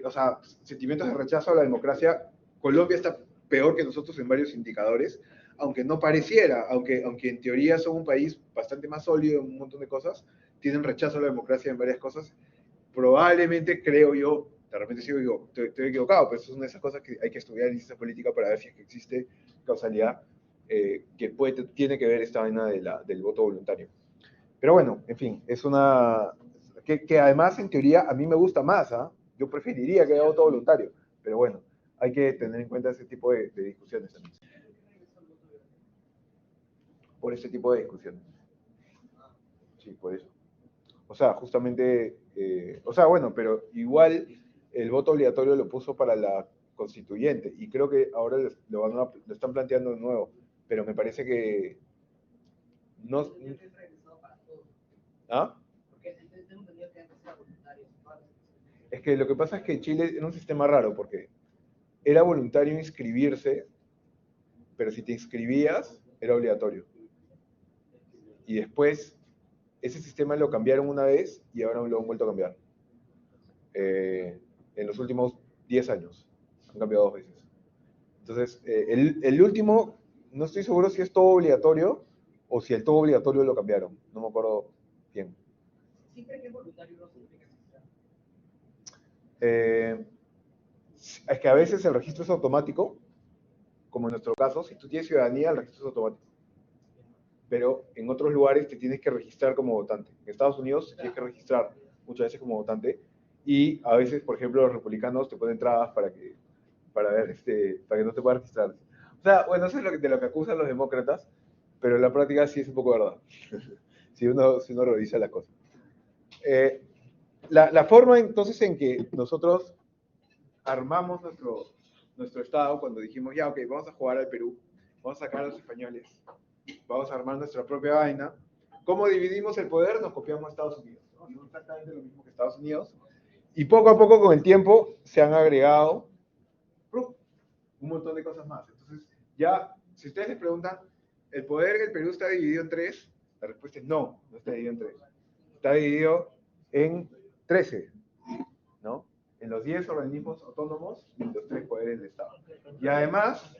o sea, sentimientos de rechazo a la democracia, Colombia está peor que nosotros en varios indicadores, aunque no pareciera, aunque en teoría son un país bastante más sólido en un montón de cosas, tienen rechazo a la democracia en varias cosas. Probablemente, creo yo, de repente sí digo, estoy equivocado, pero eso es una de esas cosas que hay que estudiar en ciencia política para ver si es que existe causalidad que tiene que ver esta vaina del voto voluntario. Pero bueno, en fin, es una que además en teoría a mí me gusta más, ¿ah? Yo preferiría que haya voto voluntario, pero bueno, hay que tener en cuenta ese tipo de discusiones también. Por ese tipo de discusiones. Sí, por eso. O sea, justamente, o sea, bueno, pero igual el voto obligatorio lo puso para la constituyente, y creo que ahora lo están planteando de nuevo, pero me parece que no... ¿Ah? Es que lo que pasa es que Chile era un sistema raro, porque era voluntario inscribirse, pero si te inscribías, era obligatorio. Y después, ese sistema lo cambiaron una vez y ahora lo han vuelto a cambiar. En los últimos 10 años. Han cambiado 2 veces. Entonces, el último, no estoy seguro si es todo obligatorio o si el todo obligatorio lo cambiaron. No me acuerdo bien. Siempre que es voluntario no significa que es que a veces el registro es automático, como en nuestro caso. Si tú tienes ciudadanía, el registro es automático. Pero en otros lugares te tienes que registrar como votante. En Estados Unidos te tienes que registrar muchas veces como votante, y a veces, por ejemplo, los republicanos te ponen trabas para que no te puedas registrar. O sea, bueno, eso es de lo que acusan los demócratas, pero en la práctica sí es un poco verdad, si uno revisa la cosa. La forma entonces en que nosotros armamos nuestro Estado, cuando dijimos, ya, ok, vamos a jugar al Perú, vamos a sacar a los españoles, vamos a armar nuestra propia vaina. ¿Cómo dividimos el poder? Nos copiamos a Estados Unidos, ¿no? No exactamente lo mismo que Estados Unidos. Y poco a poco, con el tiempo, se han agregado un montón de cosas más. Entonces, ya, si ustedes les preguntan, ¿el poder en el Perú está dividido en 3? La respuesta es no, no está dividido en 3. Está dividido en 13, ¿no? En los 10 organismos autónomos y los 3 poderes del Estado. Y además...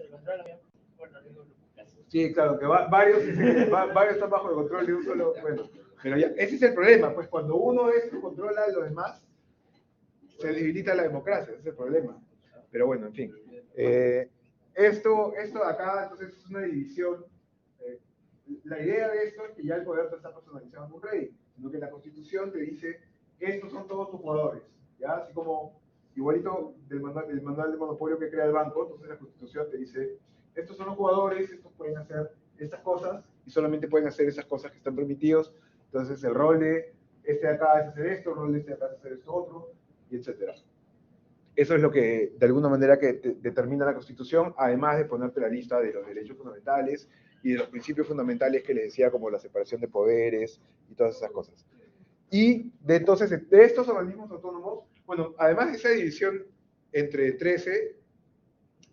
Sí, claro, que varios están bajo el control de un solo... Bueno, pero ya, ese es el problema, pues cuando uno de estos controla a los demás, se debilita la democracia, ese es el problema. Pero bueno, en fin. Esto de acá, entonces, es una división. la idea de esto es que ya el poder no está personalizado en un rey, sino que la Constitución te dice, estos son todos tus jugadores, ¿ya? Así como, igualito del manual de monopolio que crea el banco, entonces la Constitución te dice, estos son los jugadores, estos pueden hacer estas cosas, y solamente pueden hacer esas cosas que están permitidos, entonces el rol de este de acá es hacer esto, el rol de este de acá es hacer esto otro, y etcétera. Eso es lo que, de alguna manera, que determina la Constitución, además de ponerte la lista de los derechos fundamentales y de los principios fundamentales que les decía, como la separación de poderes y todas esas cosas. Y entonces, de estos organismos autónomos, bueno, además de esa división entre 13,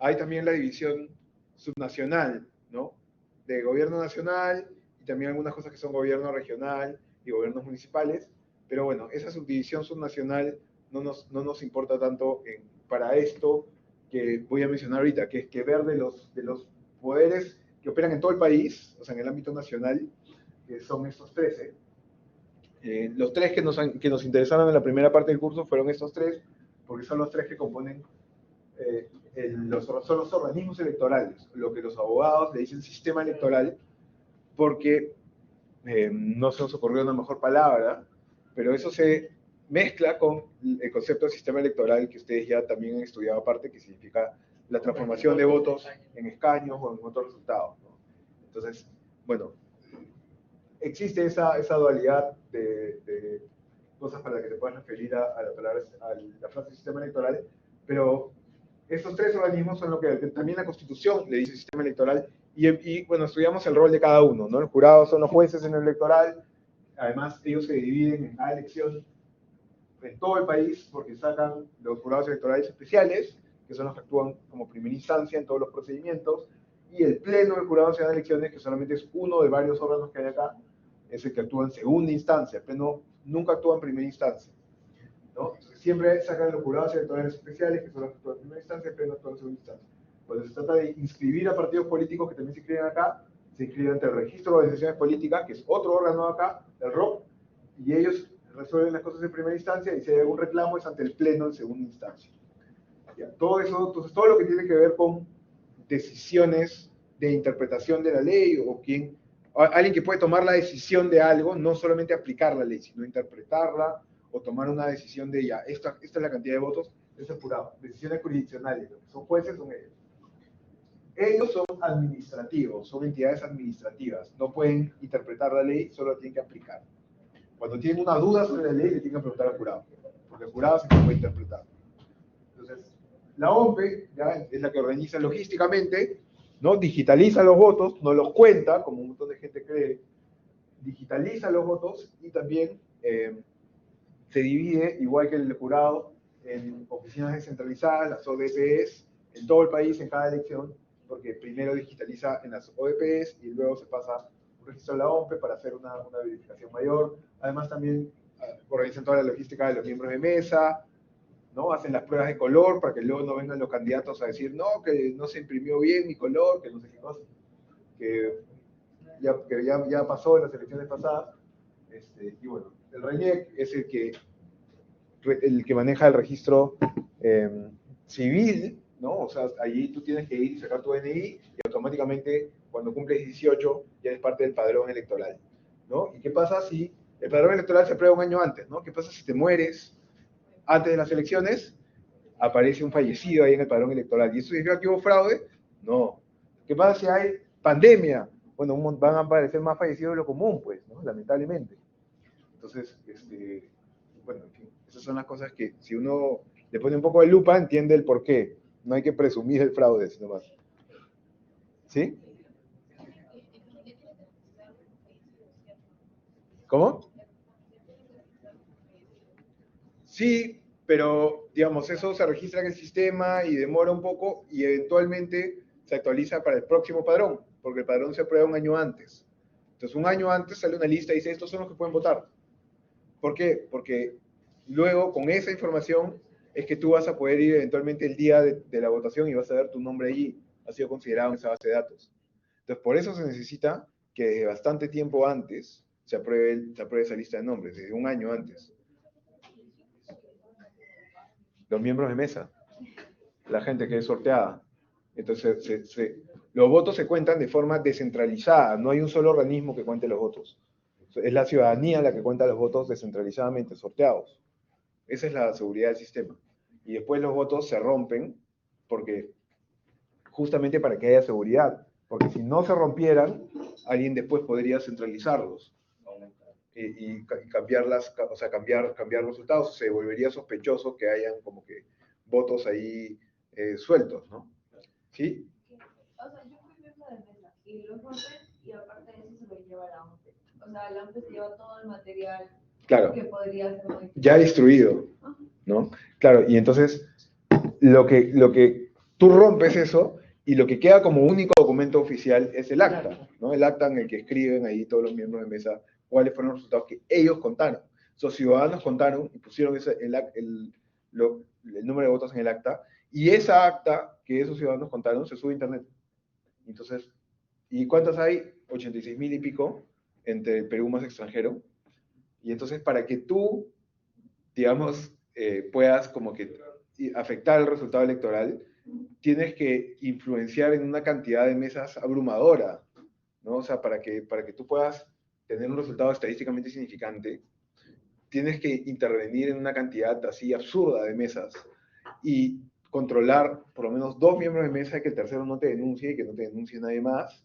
hay también la división subnacional, ¿no? De gobierno nacional y también algunas cosas que son gobierno regional y gobiernos municipales, pero bueno, esa subdivisión subnacional no nos importa tanto para esto que voy a mencionar ahorita, que es que ver de los poderes que operan en todo el país, o sea, en el ámbito nacional, que son estos 13. Los tres que nos interesaron en la primera parte del curso fueron estos tres, porque son los tres que componen son los organismos electorales, lo que los abogados le dicen sistema electoral, porque no se nos ocurrió una mejor palabra, pero eso se mezcla con el concepto de sistema electoral que ustedes ya también han estudiado aparte, que significa la transformación de votos en escaños o en otros resultados, ¿no? Entonces, bueno, existe esa dualidad de cosas para las que te puedas referir a la frase sistema electoral, pero estos tres organismos son lo que también la Constitución le dice sistema electoral, y bueno, estudiamos el rol de cada uno, ¿no? El jurado son los jueces en el electoral, además ellos se dividen en cada elección en todo el país, porque sacan los jurados electorales especiales, que son los que actúan como primera instancia en todos los procedimientos, y el pleno del jurado nacional de elecciones, que solamente es uno de varios órganos que hay acá, es el que actúa en segunda instancia, el pleno nunca actúa en primera instancia, ¿no? Siempre sacan los jurados electorales especiales, que son los que actúan en primera instancia, el pleno actúa en segunda instancia. Cuando se trata de inscribir a partidos políticos que también se inscriben acá, se inscriben ante el registro de organizaciones políticas, que es otro órgano acá, el ROC, y ellos resuelven las cosas en primera instancia, y si hay algún reclamo es ante el pleno en segunda instancia. Ya, todo eso, entonces todo lo que tiene que ver con decisiones de interpretación de la ley, o alguien que puede tomar la decisión de algo, no solamente aplicar la ley, sino interpretarla, o tomar una decisión de ya, esta es la cantidad de votos, es el jurado. Decisiones jurisdiccionales, lo que son jueces son ellos. Ellos son administrativos, son entidades administrativas, no pueden interpretar la ley, solo la tienen que aplicar. Cuando tienen una duda sobre la ley, le tienen que preguntar al jurado, porque el jurado se puede interpretar. Entonces, la OMPE ya es la que organiza logísticamente, ¿no? Digitaliza los votos, no los cuenta, como un montón de gente cree, digitaliza los votos, y también se divide, igual que el jurado, en oficinas descentralizadas, las ODPs, en todo el país, en cada elección, porque primero digitaliza en las ODPs y luego se pasa un registro a la OMPE para hacer una verificación mayor. Además también organizan toda la logística de los miembros de mesa, ¿no? Hacen las pruebas de color para que luego no vengan los candidatos a decir, no, que no se imprimió bien mi color, que no sé qué cosa, que ya pasó en las elecciones pasadas. Y bueno, el RENIEC es el que maneja el registro civil, ¿no? O sea, allí tú tienes que ir y sacar tu DNI, y automáticamente cuando cumples 18 ya eres parte del padrón electoral, ¿no? ¿Y qué pasa si el padrón electoral se aprueba un año antes, ¿no? ¿Qué pasa si te mueres antes de las elecciones? Aparece un fallecido ahí en el padrón electoral. ¿Y eso significa que hubo fraude? No. ¿Qué pasa si hay pandemia? Bueno, van a aparecer más fallecidos de lo común, pues, ¿no? Lamentablemente. Entonces, bueno, en fin, esas son las cosas que si uno le pone un poco de lupa, entiende el por qué. No hay que presumir el fraude, sino más. ¿Sí? ¿Cómo? Sí, pero digamos, eso se registra en el sistema y demora un poco, y eventualmente se actualiza para el próximo padrón, porque el padrón se aprueba un año antes. Entonces, un año antes sale una lista y dice, estos son los que pueden votar. ¿Por qué? Porque luego, con esa información, es que tú vas a poder ir eventualmente el día de la votación y vas a ver tu nombre allí. Ha sido considerado en esa base de datos. Entonces, por eso se necesita que desde bastante tiempo antes se apruebe esa lista de nombres, desde un año antes. Los miembros de mesa, la gente que es sorteada. Entonces, Los votos se cuentan de forma descentralizada, no hay un solo organismo que cuente los votos. Es la ciudadanía la que cuenta los votos descentralizadamente, sorteados. Esa es la seguridad del sistema. Y después los votos se rompen porque justamente para que haya seguridad. Porque si no se rompieran, alguien después podría centralizarlos y cambiarlas, o sea, cambiar resultados. Se volvería sospechoso que hayan como que votos ahí sueltos, ¿no? ¿Sí? O sea, yo fui miembro de mesa y los rompen y aparte de eso se lo lleva la OMPE. O sea, la OMPE se lleva todo el material Claro, que podría ser modificado. ya destruido, ¿no? Claro, y entonces lo que tú rompes eso y lo que queda como único documento oficial es el acta, ¿no? El acta en el que escriben ahí todos los miembros de mesa cuáles fueron los resultados que ellos contaron. Los ciudadanos contaron y pusieron el número de votos en el acta, y esa acta que esos ciudadanos contaron se sube a internet. Entonces, ¿y cuántas hay? 86,000 y pico entre el Perú más extranjero. Y entonces, para que tú, digamos, puedas como que afectar el resultado electoral, tienes que influenciar en una cantidad de mesas abrumadora, ¿no? O sea, para que tú puedas tener un resultado estadísticamente significante, tienes que intervenir en una cantidad así absurda de mesas y controlar por lo menos 2 miembros de mesa y que el tercero no te denuncie y que no te denuncie nadie más.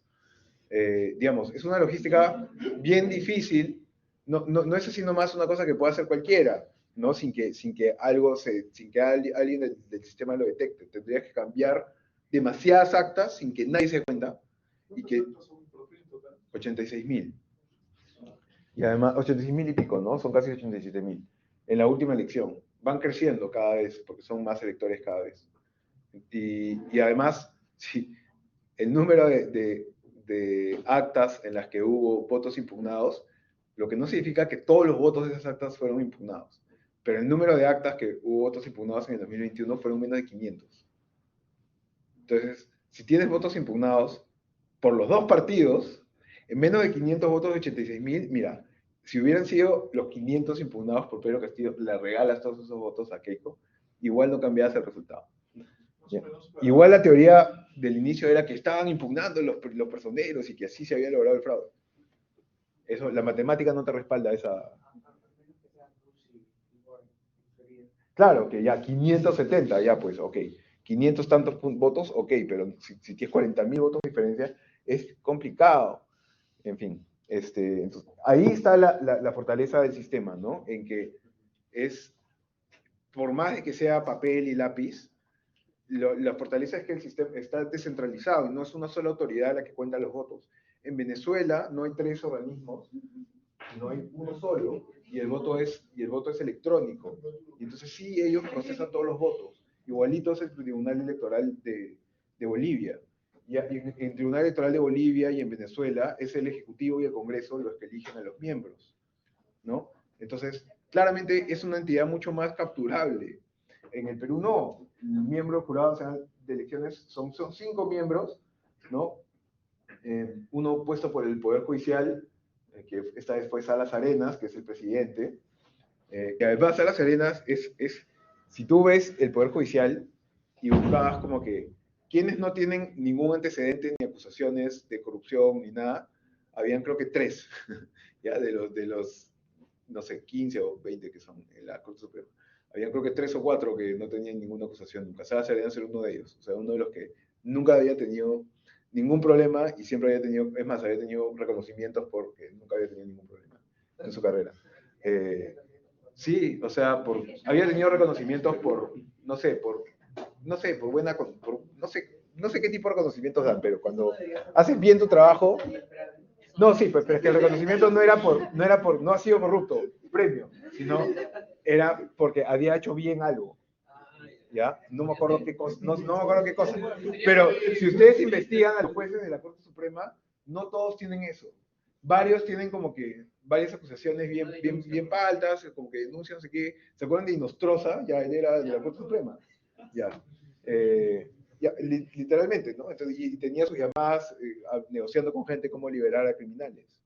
Digamos, es una logística bien difícil, no es así nomás una cosa que pueda hacer cualquiera, ¿no? Sin que alguien del sistema lo detecte. Tendrías que cambiar demasiadas actas sin que nadie se dé cuenta. Y que 86,000. Y además, 86,000 y pico, ¿no? Son casi 87,000. En la última elección. Van creciendo cada vez, porque son más electores cada vez. Y además, sí, el número de actas en las que hubo votos impugnados, lo que no significa que todos los votos de esas actas fueron impugnados. Pero el número de actas que hubo votos impugnados en el 2021 fueron menos de 500. Entonces, si tienes votos impugnados por los dos partidos, en menos de 500 votos de 86,000, mira, si hubieran sido los 500 impugnados por Pedro Castillo, le regalas todos esos votos a Keiko, igual no cambias el resultado. ¿Ya? Igual la teoría del inicio era que estaban impugnando los personeros y que así se había logrado el fraude. Eso, la matemática no te respalda esa. Claro, que ya 570, ya pues, ok. 500 tantos votos, ok, pero si tienes 40,000 votos de diferencia, es complicado. En fin, entonces, ahí está la fortaleza del sistema, ¿no? En que es, por más de que sea papel y lápiz, la fortaleza es que el sistema está descentralizado y no es una sola autoridad la que cuenta los votos. En Venezuela no hay 3 organismos, no hay uno solo, y el voto es electrónico. Y entonces sí, ellos procesan todos los votos. Igualito es el Tribunal Electoral de Bolivia. Y en el Tribunal Electoral de Bolivia y en Venezuela es el Ejecutivo y el Congreso los que eligen a los miembros, ¿no? Entonces, claramente es una entidad mucho más capturable. En el Perú no. El miembro jurado nacional de elecciones son 5 miembros, ¿no? Uno puesto por el Poder Judicial, que esta vez fue Salas Arenas, que es el presidente, que además Salas Arenas si tú ves el Poder Judicial y buscabas como que quienes no tienen ningún antecedente ni acusaciones de corrupción ni nada, habían creo que 3, ya de los, no sé, 15 o 20 que son en la Corte Suprema. Habían creo que 3 o 4 que no tenían ninguna acusación nunca. Salas Arenas era uno de ellos, o sea, uno de los que nunca había tenido ningún problema y siempre había tenido, es más, había tenido reconocimientos porque nunca había tenido ningún problema en su carrera. Sí, o sea, había tenido reconocimientos por buena, no sé qué tipo de reconocimientos dan, pero cuando haces bien tu trabajo, no, sí, pero es que el reconocimiento no ha sido corrupto, premio, sino era porque había hecho bien algo. ¿Ya? No me acuerdo qué cosa, no me acuerdo qué cosa. Pero si ustedes investigan a los jueces de la Corte Suprema, no todos tienen eso. Varios tienen como que varias acusaciones bien paltas, como que denuncian, no sé qué. ¿Se acuerdan de Inostroza? Ya él era de la Corte Suprema. Ya. Literalmente, ¿no? Entonces, y tenía sus llamadas negociando con gente cómo liberar a criminales.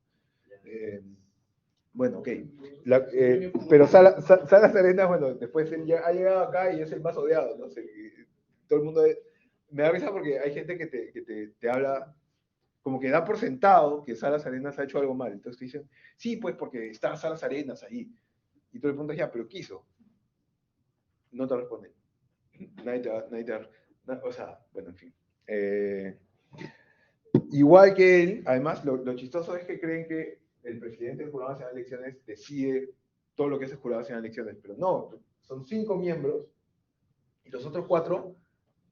Bueno, ok. Pero Salas Arenas, bueno, después él ya ha llegado acá y es el más odiado, ¿no? Todo el mundo me da risa porque hay gente que te habla, como que da por sentado que Salas Arenas ha hecho algo mal. Entonces te dicen, sí, pues porque está Salas Arenas ahí. Y tú le preguntas, ya, pero ¿qué hizo? No te responden. O sea, bueno, en fin. Igual que él, además, lo chistoso es que creen que el presidente del Jurado Nacional de Elecciones decide todo lo que es el Jurado Nacional de Elecciones, pero no, son 5 miembros y los otros 4,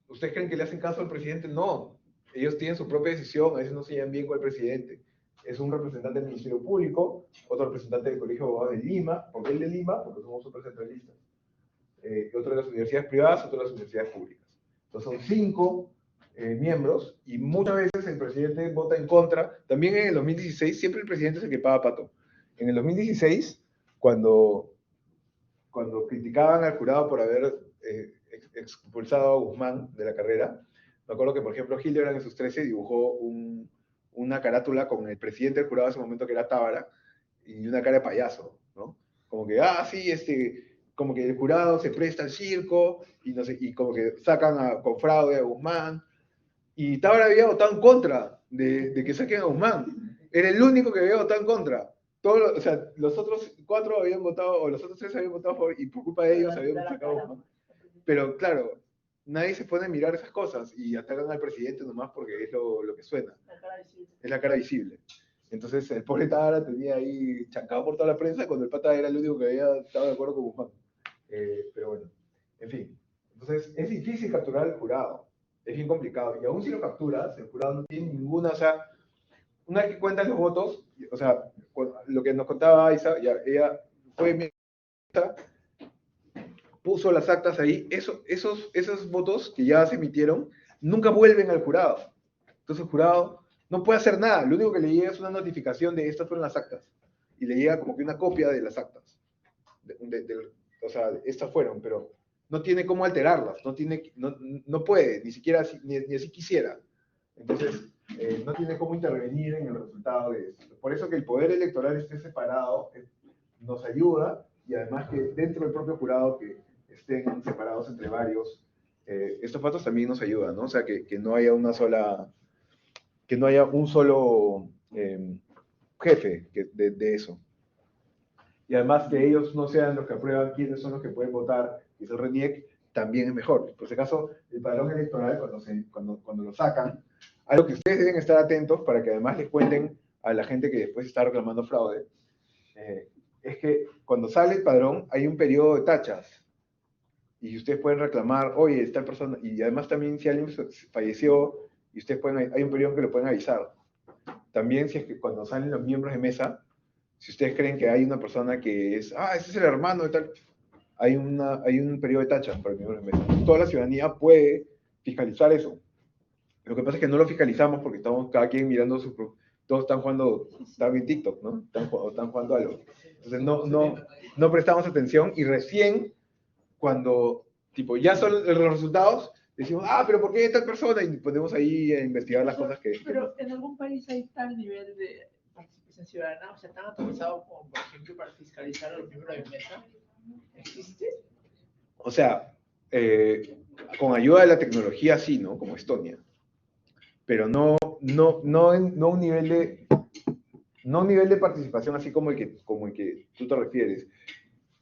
¿ustedes creen que le hacen caso al presidente? No, ellos tienen su propia decisión, a veces no se llevan bien con el presidente. Es un representante del Ministerio Público, otro representante del Colegio de Abogados de Lima, ¿por qué el de Lima? Porque somos supercentralistas. Otro de las universidades privadas, otro de las universidades públicas. Entonces son 5 miembros y muchas veces el presidente vota en contra. También en el 2016, siempre el presidente es el que paga pato. En el 2016, cuando criticaban al jurado por haber expulsado a Guzmán de la carrera, me acuerdo que, por ejemplo, Hildebrand en sus 13 dibujó una carátula con el presidente del jurado en ese momento, que era Tábara, y una cara de payaso, ¿no? Como que, sí, como que el jurado se presta al circo, y, no sé, y como que sacan con fraude a Guzmán, y Tábara había votado en contra de que saquen a Guzmán. Era el único que había votado en contra. O sea, los otros 4 habían votado, o los otros 3 habían votado a favor, y por culpa de ellos habían sacado a Guzmán. Pero claro, nadie se pone a mirar esas cosas y atacan al presidente nomás porque es lo que suena. Es la cara visible. Entonces el pobre Tábara tenía ahí chancado por toda la prensa cuando el pata era el único que había estado de acuerdo con Guzmán. Pero bueno, en fin. Entonces es difícil capturar al jurado. Es bien complicado. Y aún si lo capturas, el jurado no tiene ninguna, o sea, una vez que cuentan los votos, o sea, lo que nos contaba Isa, ella fue puso las actas ahí, esos votos que ya se emitieron nunca vuelven al jurado. Entonces el jurado no puede hacer nada, lo único que le llega es una notificación de estas fueron las actas, y le llega como que una copia de las actas. O sea, estas fueron, pero no tiene cómo alterarlas, no puede, ni siquiera ni así quisiera. Entonces, no tiene cómo intervenir en el resultado de esto. Por eso que el poder electoral esté separado nos ayuda, y además que dentro del propio jurado que estén separados entre varios, estos datos también nos ayudan, ¿no? O sea, que no haya que no haya un solo jefe de eso. Y además que ellos no sean los que aprueban quiénes son los que pueden votar, y es el RENIEC, también es mejor. Por si acaso, el padrón electoral, cuando lo sacan, algo que ustedes deben estar atentos para que además les cuenten a la gente que después está reclamando fraude, es que cuando sale el padrón hay un periodo de tachas, y ustedes pueden reclamar, oye, esta persona, y además también si alguien falleció, y ustedes hay un periodo que lo pueden avisar. También si es que cuando salen los miembros de mesa, si ustedes creen que hay una persona que es, ese es el hermano de tal, hay un periodo de tachas para el miembro de mesa. Toda la ciudadanía puede fiscalizar eso. Lo que pasa es que no lo fiscalizamos porque estamos cada quien mirando todos están jugando, están en TikTok, ¿no? Están jugando algo. Entonces no prestamos atención, y recién cuando, tipo, ya son los resultados, decimos, pero ¿por qué tal persona? Y ponemos ahí a investigar las cosas que... Pero en algún país hay tal nivel de participación ciudadana, o sea, tan autorizado como, por ejemplo, para fiscalizar a los miembros de mesa. ¿Existe? O sea, con ayuda de la tecnología sí, ¿no? Como Estonia. Pero no un nivel de participación así como el que tú te refieres.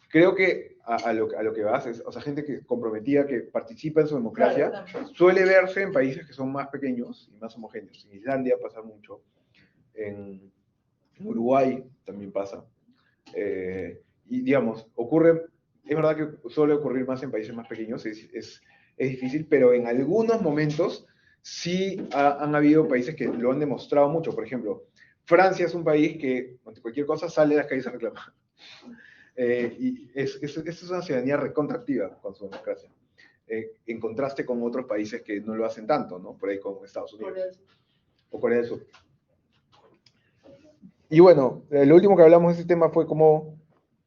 Creo que a lo que vas es, o sea, gente que comprometida, que participa en su democracia, Claro, suele verse en países que son más pequeños y más homogéneos. En Islandia pasa mucho, en Uruguay también pasa. Y digamos, es verdad que suele ocurrir más en países más pequeños, es difícil, pero en algunos momentos sí han habido países que lo han demostrado mucho. Por ejemplo, Francia es un país que, ante cualquier cosa, sale de las calles a reclamar. Y esta es una ciudadanía recontractiva con su democracia, en contraste con otros países que no lo hacen tanto, ¿no? Por ahí con Estados Unidos o Corea del Sur. Y bueno, lo último que hablamos de este tema fue cómo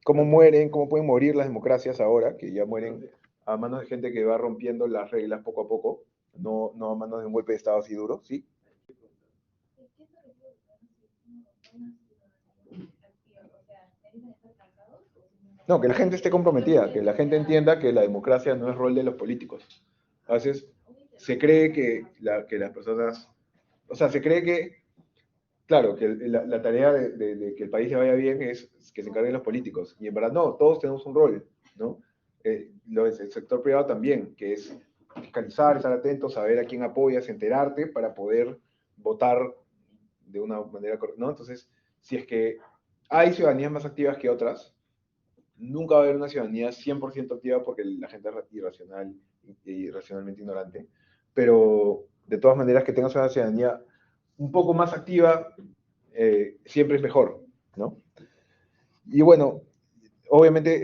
pueden morir las democracias ahora, que ya mueren a manos de gente que va rompiendo las reglas poco a poco, no a manos de un golpe de Estado así duro, ¿sí? No, que la gente esté comprometida, que la gente entienda que la democracia no es rol de los políticos. A veces se cree que las personas, o sea, se cree que, claro, que la tarea de que el país le vaya bien es que se encarguen los políticos. Y en verdad no, todos tenemos un rol, ¿no? El sector privado también, que es fiscalizar, estar atento, saber a quién apoyas, enterarte para poder votar de una manera correcta, ¿no? Entonces, si es que hay ciudadanías más activas que otras, nunca va a haber una ciudadanía 100% activa porque la gente es irracional y irracionalmente ignorante, pero de todas maneras que tengas una ciudadanía un poco más activa siempre es mejor, ¿no? Y bueno, obviamente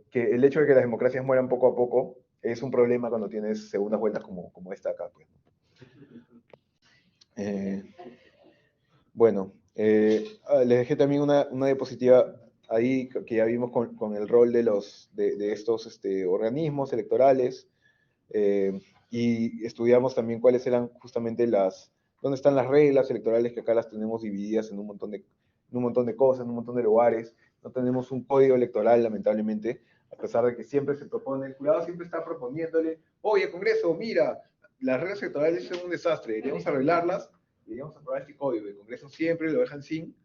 que el hecho de que las democracias mueran poco a poco es un problema cuando tienes segundas vueltas como esta acá, pues. Bueno, les dejé también una diapositiva ahí que ya vimos con el rol de estos organismos electorales y estudiamos también cuáles eran justamente dónde están las reglas electorales, que acá las tenemos divididas en un montón de cosas, en un montón de lugares. No tenemos un código electoral, lamentablemente, a pesar de que siempre se propone, el jurado siempre está proponiéndole, oye, Congreso, mira, las reglas electorales son un desastre, deberíamos arreglarlas, deberíamos aprobar este código. El Congreso siempre lo dejan sin,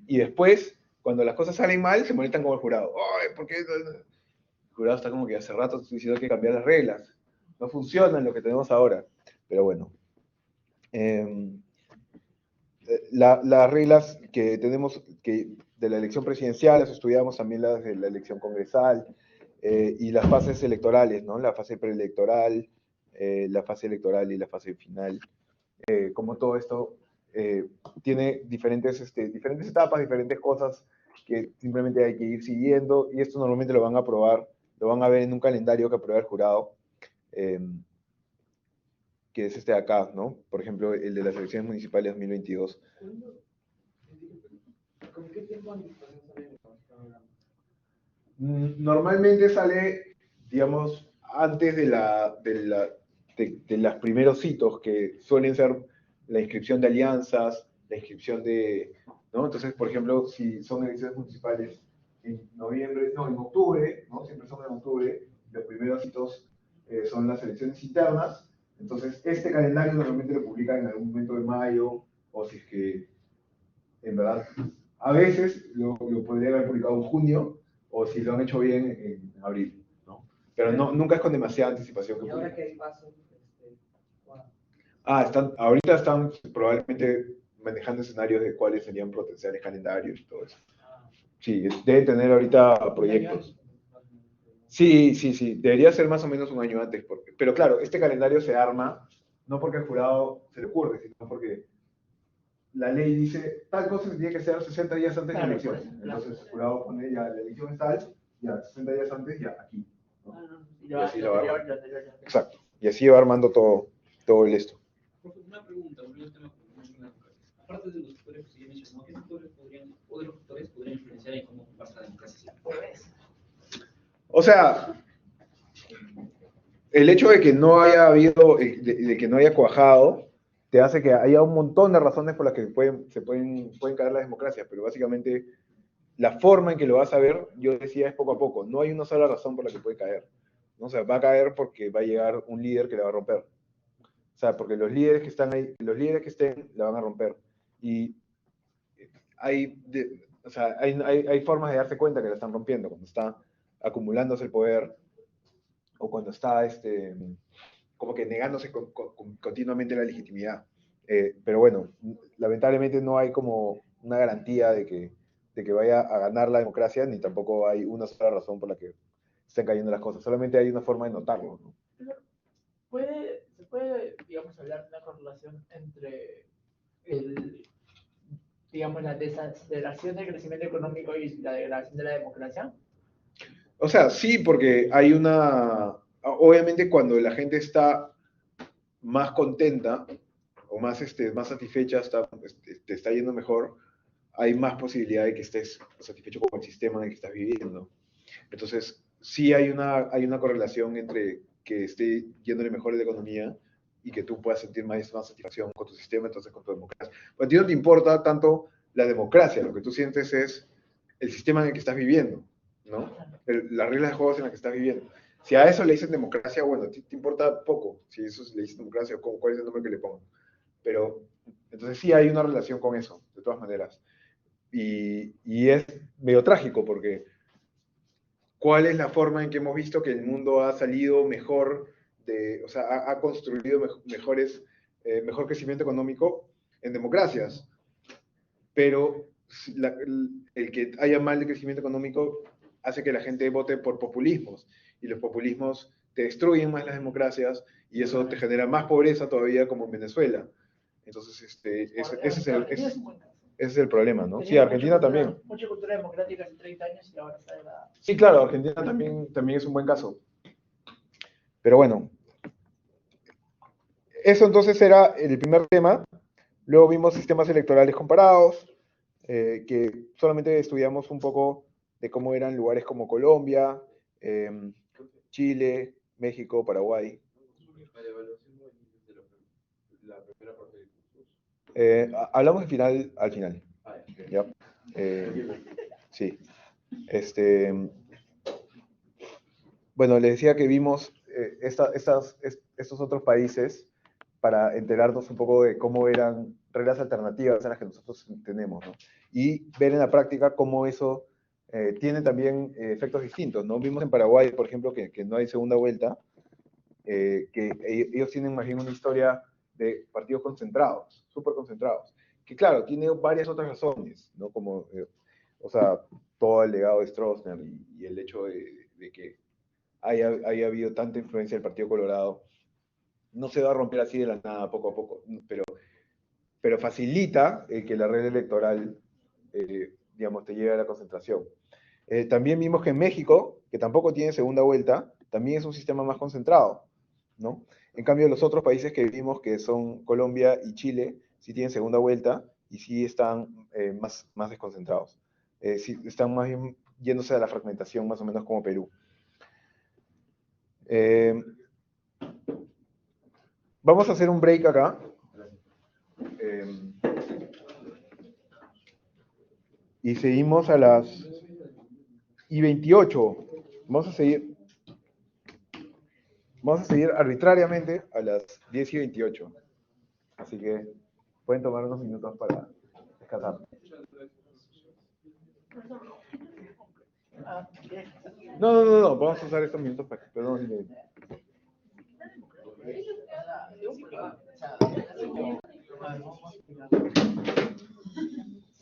y después, cuando las cosas salen mal, se molestan con el jurado. Oye, ¿por qué? El jurado está como que hace rato diciendo que hay que cambiar las reglas. No funcionan lo que tenemos ahora. Pero bueno. Las reglas que tenemos de la elección presidencial, las estudiamos también las de la elección congresal y las fases electorales, ¿no? La fase preelectoral, la fase electoral y la fase final. Como todo esto tiene diferentes etapas, diferentes cosas que simplemente hay que ir siguiendo, y esto normalmente lo van a aprobar, lo van a ver en un calendario que aprueba el jurado, que es este de acá, ¿no? Por ejemplo, el de las elecciones municipales 2022. ¿Con qué tiempo anticipación sale de Normalmente sale, digamos, antes de los primeros hitos, que suelen ser la inscripción de alianzas, la inscripción ¿no? Entonces, por ejemplo, si son elecciones municipales en octubre, ¿no? Siempre son en octubre, los primeros hitos son las elecciones internas. Entonces, este calendario normalmente lo publican en algún momento de mayo, o si es que, en verdad, a veces lo podrían haber publicado en junio, o si lo han hecho bien en abril, ¿no? Pero nunca es con demasiada anticipación que ¿Y ahora publican. qué paso? Bueno, Ahorita están probablemente manejando escenarios de cuáles serían potenciales calendarios y todo eso. Sí, deben tener ahorita proyectos. Sí, debería ser más o menos un año antes, pero claro, este calendario se arma no porque al jurado se le ocurre, sino porque la ley dice, tal cosa se tiene que hacer 60 días antes de la elección. Entonces el jurado pone, ya, la elección es tal, ya, 60 días antes, ya, aquí, ¿no? Y así lo va armando. Exacto, y así va armando todo el esto. Una pregunta, volviendo al tema de aparte de los factores que ya mencionó, ¿qué factores podrían influenciar en cómo pasa la democracia? O sea, el hecho de que no haya habido, de que no haya cuajado, te hace que haya un montón de razones por las que pueden caer las democracias, pero básicamente la forma en que lo vas a ver, yo decía, es poco a poco. No hay una sola razón por la que puede caer, ¿no? O sea, va a caer porque va a llegar un líder que la va a romper. O sea, porque los líderes que están ahí, los líderes que estén, la van a romper. Y hay formas de darse cuenta que la están rompiendo, cuando está acumulándose el poder, o cuando está como que negándose continuamente la legitimidad. Pero bueno, lamentablemente no hay como una garantía de que vaya a ganar la democracia, ni tampoco hay una sola razón por la que estén cayendo las cosas. Solamente hay una forma de notarlo, ¿no? ¿Se puede, digamos, hablar de una correlación entre digamos, la desaceleración del crecimiento económico y la degradación de la democracia? O sea, sí, porque obviamente cuando la gente está más contenta o más satisfecha, te está yendo mejor, hay más posibilidad de que estés satisfecho con el sistema en el que estás viviendo. Entonces, sí hay una correlación entre que esté yéndole mejor la economía y que tú puedas sentir más satisfacción con tu sistema, entonces con tu democracia. Pero a ti no te importa tanto la democracia, lo que tú sientes es el sistema en el que estás viviendo, ¿no? Las reglas de juego en las que estás viviendo. Si a eso le dicen democracia, bueno, te importa poco si eso le dicen democracia o cuál es el nombre que le pongan. Pero, entonces sí hay una relación con eso, de todas maneras. Y es medio trágico porque ¿cuál es la forma en que hemos visto que el mundo ha salido mejor, o sea, ha construido mejor crecimiento económico en democracias? Pero el que haya mal de crecimiento económico hace que la gente vote por populismos, y los populismos te destruyen más las democracias, y eso te genera más pobreza todavía, como en Venezuela. Entonces, ese es el problema, ¿no? Sí, Argentina también. Mucha cultura democrática hace 30 años y ahora está de la... Sí, claro, Argentina también es un buen caso. Pero bueno, eso entonces era el primer tema. Luego vimos sistemas electorales comparados, que solamente estudiamos un poco de cómo eran lugares como Colombia, Chile, México, Paraguay. La evaluación no es de la primera parte del curso. Hablamos al final. ¿Ya? Sí. Bueno, les decía que vimos estos otros países para enterarnos un poco de cómo eran reglas alternativas a las que nosotros tenemos, ¿no? Y ver en la práctica cómo eso tiene también efectos distintos, ¿no? Vimos en Paraguay, por ejemplo, que no hay segunda vuelta, que ellos tienen más bien una historia de partidos concentrados, súper concentrados, que claro, tiene varias otras razones, ¿no? Como, o sea, todo el legado de Stroessner y el hecho de que haya habido tanta influencia del Partido Colorado, no se va a romper así de la nada, poco a poco, pero facilita que la red electoral, digamos, te lleve a la concentración. También vimos que en México, que tampoco tiene segunda vuelta, también es un sistema más concentrado, ¿no? En cambio, los otros países que vimos, que son Colombia y Chile, sí tienen segunda vuelta y sí están más desconcentrados. Sí están más bien yéndose a la fragmentación, más o menos como Perú. Vamos a hacer un break acá. Y seguimos a las 28. Vamos a seguir arbitrariamente a las 10:28. Así que pueden tomar unos minutos para descansar. No. Vamos a usar estos minutos para que podamos ir.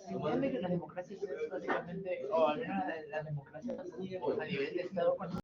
Entiende que las democracias es básicamente